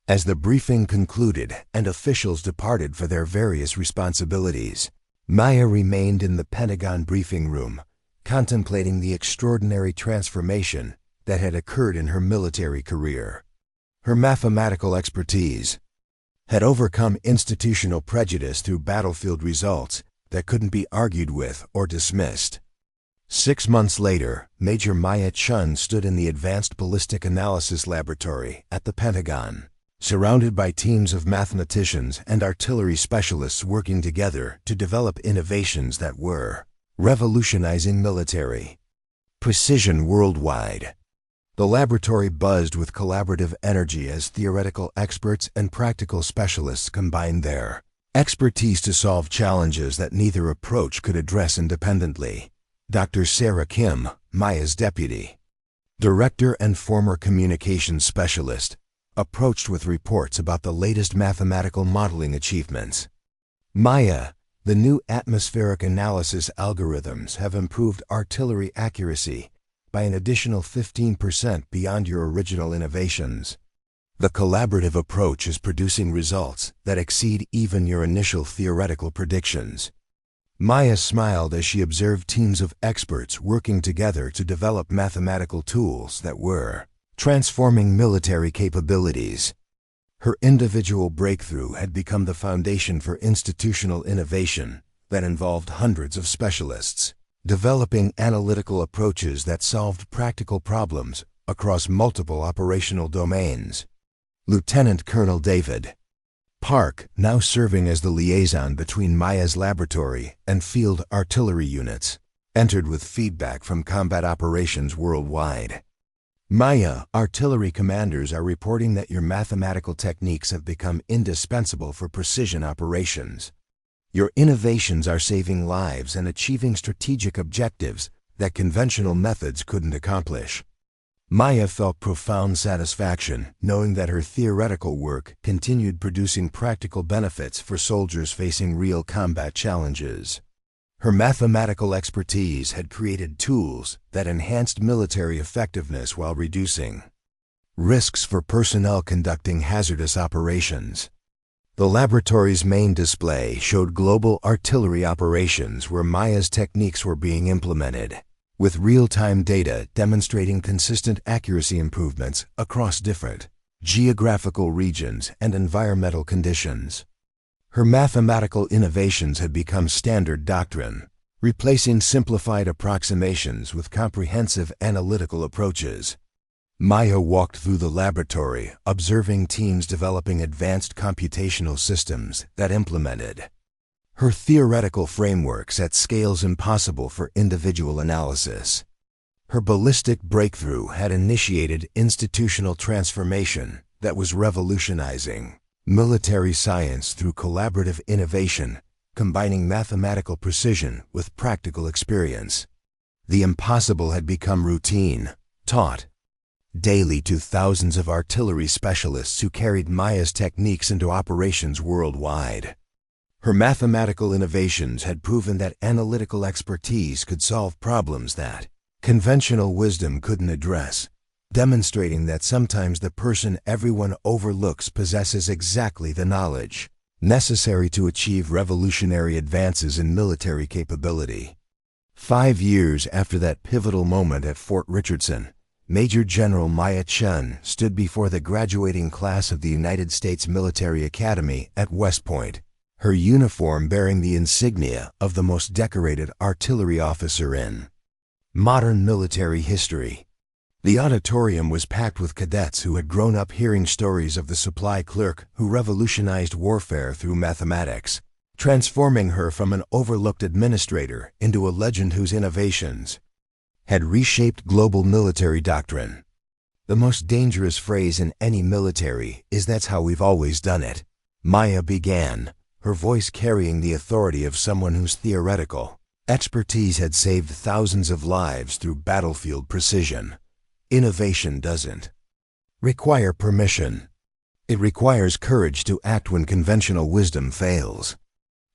As the briefing concluded and officials departed for their various responsibilities, Maya remained in the Pentagon briefing room, contemplating the extraordinary transformation that had occurred in her military career. Her mathematical expertise had overcome institutional prejudice through battlefield results that couldn't be argued with or dismissed. 6 months later, Major Maya Chen stood in the Advanced Ballistic Analysis Laboratory at the Pentagon, surrounded by teams of mathematicians and artillery specialists working together to develop innovations that were revolutionizing military precision worldwide. The laboratory buzzed with collaborative energy as theoretical experts and practical specialists combined their expertise to solve challenges that neither approach could address independently. Dr. Sarah Kim, Maya's deputy director and former communications specialist, approached with reports about the latest mathematical modeling achievements. Maya, the new atmospheric analysis algorithms have improved artillery accuracy by an additional 15% beyond your original innovations. The collaborative approach is producing results that exceed even your initial theoretical predictions. Maya smiled as she observed teams of experts working together to develop mathematical tools that were transforming military capabilities. Her individual breakthrough had become the foundation for institutional innovation that involved hundreds of specialists, developing analytical approaches that solved practical problems across multiple operational domains. Lieutenant Colonel David Park, now serving as the liaison between Maya's laboratory and field artillery units, entered with feedback from combat operations worldwide. Maya, artillery commanders are reporting that your mathematical techniques have become indispensable for precision operations. Your innovations are saving lives and achieving strategic objectives that conventional methods couldn't accomplish. Maya felt profound satisfaction knowing that her theoretical work continued producing practical benefits for soldiers facing real combat challenges. Her mathematical expertise had created tools that enhanced military effectiveness while reducing risks for personnel conducting hazardous operations. The laboratory's main display showed global artillery operations where Maya's techniques were being implemented, with real-time data demonstrating consistent accuracy improvements across different geographical regions and environmental conditions. Her mathematical innovations had become standard doctrine, replacing simplified approximations with comprehensive analytical approaches. Maya walked through the laboratory, observing teams developing advanced computational systems that implemented her theoretical frameworks at scales impossible for individual analysis. Her ballistic breakthrough had initiated institutional transformation that was revolutionizing military science through collaborative innovation, combining mathematical precision with practical experience. The impossible had become routine, taught daily to thousands of artillery specialists who carried Maya's techniques into operations worldwide. Her mathematical innovations had proven that analytical expertise could solve problems that conventional wisdom couldn't address, demonstrating that sometimes the person everyone overlooks possesses exactly the knowledge necessary to achieve revolutionary advances in military capability. 5 years after that pivotal moment at Fort Richardson, Major General Maya Chen stood before the graduating class of the United States Military Academy at West Point, her uniform bearing the insignia of the most decorated artillery officer in modern military history. The auditorium was packed with cadets who had grown up hearing stories of the supply clerk who revolutionized warfare through mathematics, transforming her from an overlooked administrator into a legend whose innovations had reshaped global military doctrine. The most dangerous phrase in any military is "that's how we've always done it," Maya began, her voice carrying the authority of someone whose theoretical expertise had saved thousands of lives through battlefield precision. Innovation doesn't require permission. It requires courage to act when conventional wisdom fails.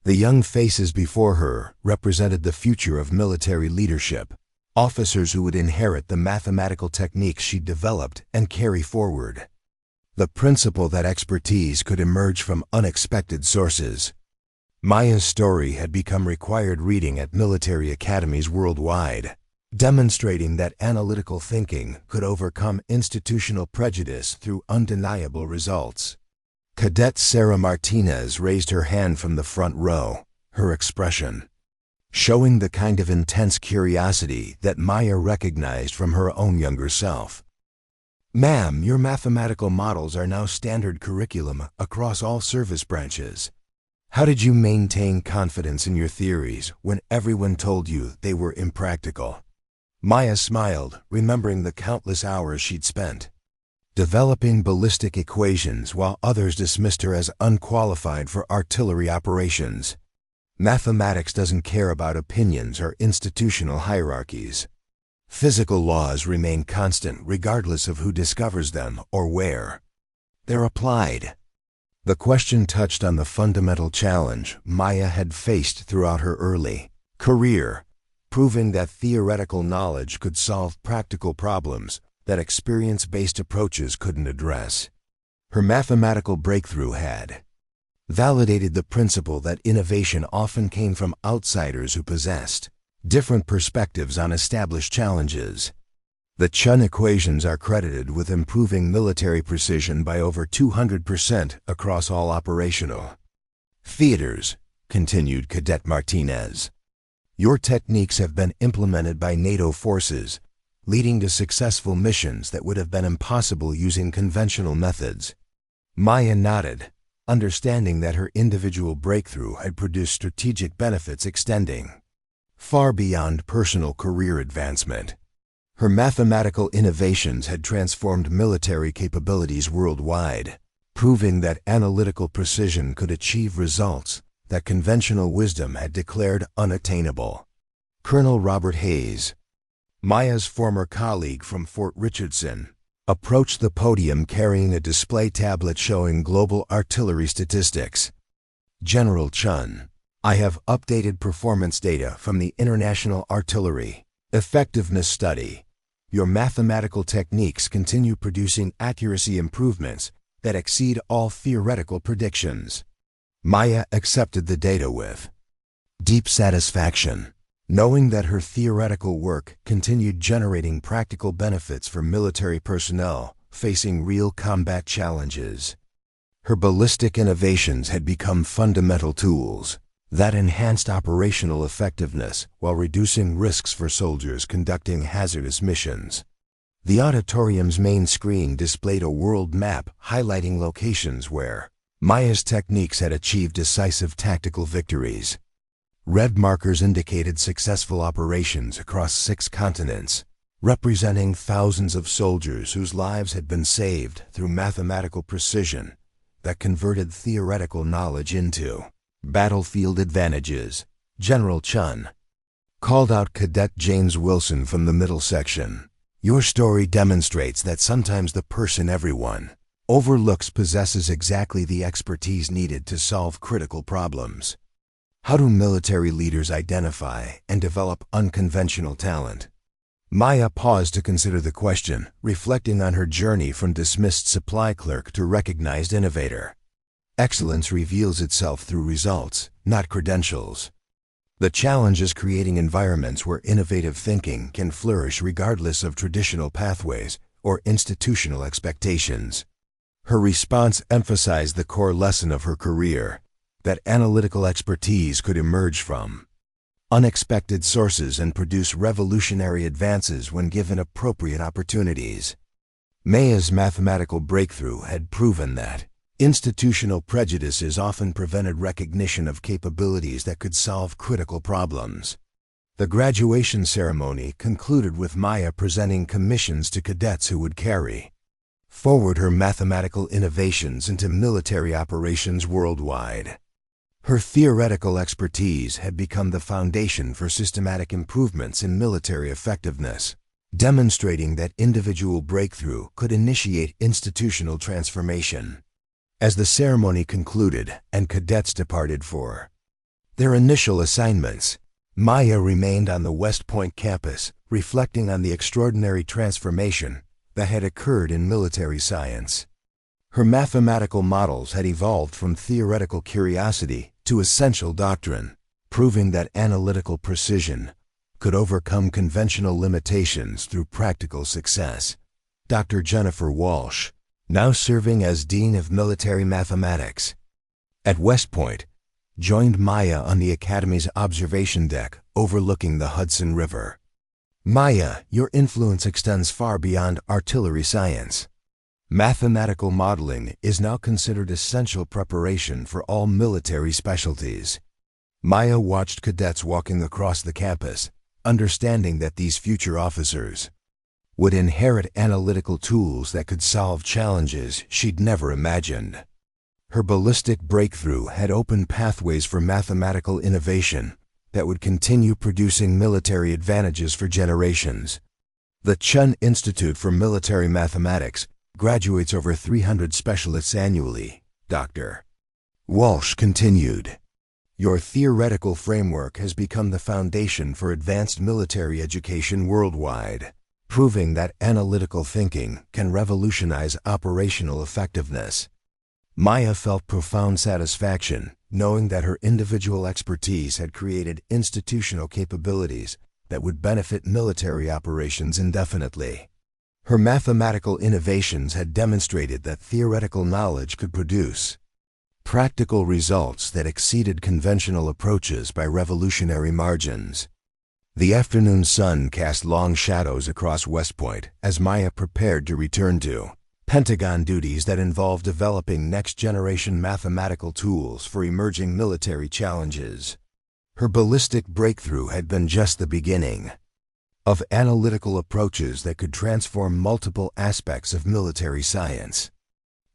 The young faces before her represented the future of military leadership, officers who would inherit the mathematical techniques she developed and carry forward. The principle that expertise could emerge from unexpected sources. Maya's story had become required reading at military academies worldwide, demonstrating that analytical thinking could overcome institutional prejudice through undeniable results. Cadet Sarah Martinez raised her hand from the front row, her expression showing the kind of intense curiosity that Maya recognized from her own younger self. "Ma'am, your mathematical models are now standard curriculum across all service branches. How did you maintain confidence in your theories when everyone told you they were impractical?" Maya smiled, remembering the countless hours she'd spent developing ballistic equations while others dismissed her as unqualified for artillery operations. Mathematics doesn't care about opinions or institutional hierarchies. Physical laws remain constant regardless of who discovers them or where they're applied. The question touched on the fundamental challenge Maya had faced throughout her early career, proving that theoretical knowledge could solve practical problems that experience-based approaches couldn't address. Her mathematical breakthrough had validated the principle that innovation often came from outsiders who possessed different perspectives on established challenges. The Chen equations are credited with improving military precision by over 200% across all operational theaters, continued Cadet Martinez. Your techniques have been implemented by NATO forces, leading to successful missions that would have been impossible using conventional methods. Maya nodded, understanding that her individual breakthrough had produced strategic benefits extending far beyond personal career advancement. Her mathematical innovations had transformed military capabilities worldwide, proving that analytical precision could achieve results that conventional wisdom had declared unattainable. Colonel Robert Hayes, Maya's former colleague from Fort Richardson, approached the podium carrying a display tablet showing global artillery statistics. "General Chen, I have updated performance data from the International Artillery Effectiveness Study. Your mathematical techniques continue producing accuracy improvements that exceed all theoretical predictions." Maya accepted the data with deep satisfaction, knowing that her theoretical work continued generating practical benefits for military personnel facing real combat challenges. Her ballistic innovations had become fundamental tools that enhanced operational effectiveness while reducing risks for soldiers conducting hazardous missions. The auditorium's main screen displayed a world map highlighting locations where Maya's techniques had achieved decisive tactical victories. Red markers indicated successful operations across 6 continents, representing thousands of soldiers whose lives had been saved through mathematical precision that converted theoretical knowledge into battlefield advantages. General Chen called out Cadet James Wilson from the middle section. "Your story demonstrates that sometimes the person everyone overlooks possesses exactly the expertise needed to solve critical problems." How do military leaders identify and develop unconventional talent? Maya paused to consider the question, reflecting on her journey from dismissed supply clerk to recognized innovator. Excellence reveals itself through results, not credentials. The challenge is creating environments where innovative thinking can flourish regardless of traditional pathways or institutional expectations. Her response emphasized the core lesson of her career, that analytical expertise could emerge from unexpected sources and produce revolutionary advances when given appropriate opportunities. Maya's mathematical breakthrough had proven that institutional prejudices often prevented recognition of capabilities that could solve critical problems. The graduation ceremony concluded with Maya presenting commissions to cadets who would carry forward her mathematical innovations into military operations worldwide. Her theoretical expertise had become the foundation for systematic improvements in military effectiveness, demonstrating that individual breakthrough could initiate institutional transformation. As the ceremony concluded and cadets departed for Their initial assignments. Maya remained on the West Point campus, reflecting on the extraordinary transformation that had occurred in military science. Her mathematical models had evolved from theoretical curiosity to essential doctrine, proving that analytical precision could overcome conventional limitations through practical success. Dr. Jennifer Walsh, now serving as Dean of Military Mathematics at West Point, joined Maya on the Academy's observation deck overlooking the Hudson River. Maya, your influence extends far beyond artillery science. Mathematical modeling is now considered essential preparation for all military specialties. Maya watched cadets walking across the campus, understanding that these future officers would inherit analytical tools that could solve challenges she'd never imagined. Her ballistic breakthrough had opened pathways for mathematical innovation that would continue producing military advantages for generations. The Chen Institute for Military Mathematics graduates over 300 specialists annually, Dr. Walsh continued. Your theoretical framework has become the foundation for advanced military education worldwide, proving that analytical thinking can revolutionize operational effectiveness. Maya felt profound satisfaction knowing that her individual expertise had created institutional capabilities that would benefit military operations indefinitely. Her mathematical innovations had demonstrated that theoretical knowledge could produce practical results that exceeded conventional approaches by revolutionary margins. The afternoon sun cast long shadows across West Point as Maya prepared to return to Pentagon duties that involved developing next-generation mathematical tools for emerging military challenges. Her ballistic breakthrough had been just the beginning of analytical approaches that could transform multiple aspects of military science.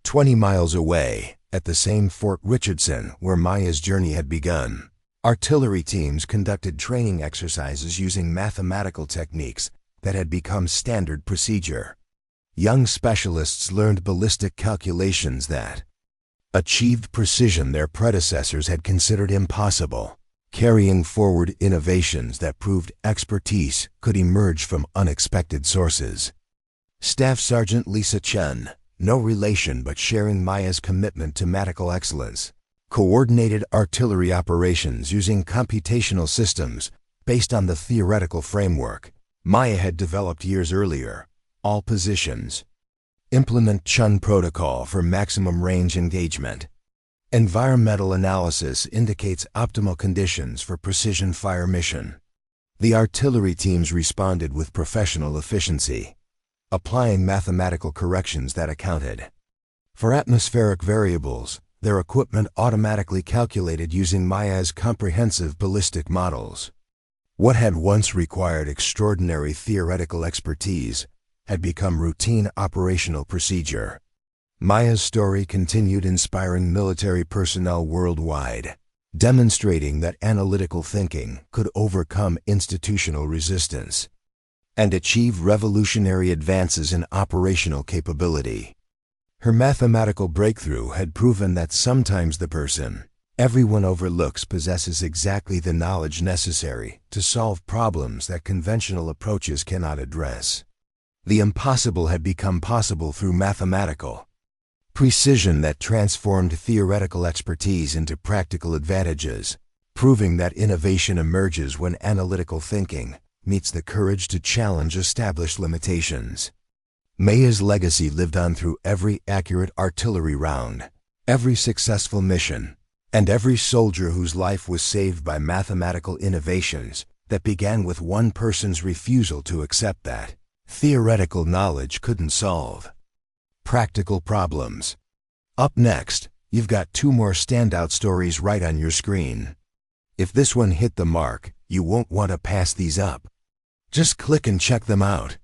20 miles away, at the same Fort Richardson where Maya's journey had begun, artillery teams conducted training exercises using mathematical techniques that had become standard procedure. Young specialists learned ballistic calculations that achieved precision their predecessors had considered impossible, carrying forward innovations that proved expertise could emerge from unexpected sources. Staff Sergeant Lisa Chen, no relation but sharing Maya's commitment to mathematical excellence, coordinated artillery operations using computational systems based on the theoretical framework Maya had developed years earlier. All positions. Implement Chen protocol for maximum range engagement. Environmental analysis indicates optimal conditions for precision fire mission. The artillery teams responded with professional efficiency, applying mathematical corrections that accounted for atmospheric variables. Their equipment automatically calculated using Maya's comprehensive ballistic models. What had once required extraordinary theoretical expertise had become routine operational procedure. Maya's story continued inspiring military personnel worldwide, demonstrating that analytical thinking could overcome institutional resistance and achieve revolutionary advances in operational capability. Her mathematical breakthrough had proven that sometimes the person everyone overlooks possesses exactly the knowledge necessary to solve problems that conventional approaches cannot address. The impossible had become possible through mathematical precision that transformed theoretical expertise into practical advantages, proving that innovation emerges when analytical thinking meets the courage to challenge established limitations. Maya's legacy lived on through every accurate artillery round, every successful mission, and every soldier whose life was saved by mathematical innovations that began with one person's refusal to accept that theoretical knowledge couldn't solve practical problems. Up next, you've got 2 more standout stories right on your screen. If this one hit the mark, you won't want to pass these up. Just click and check them out.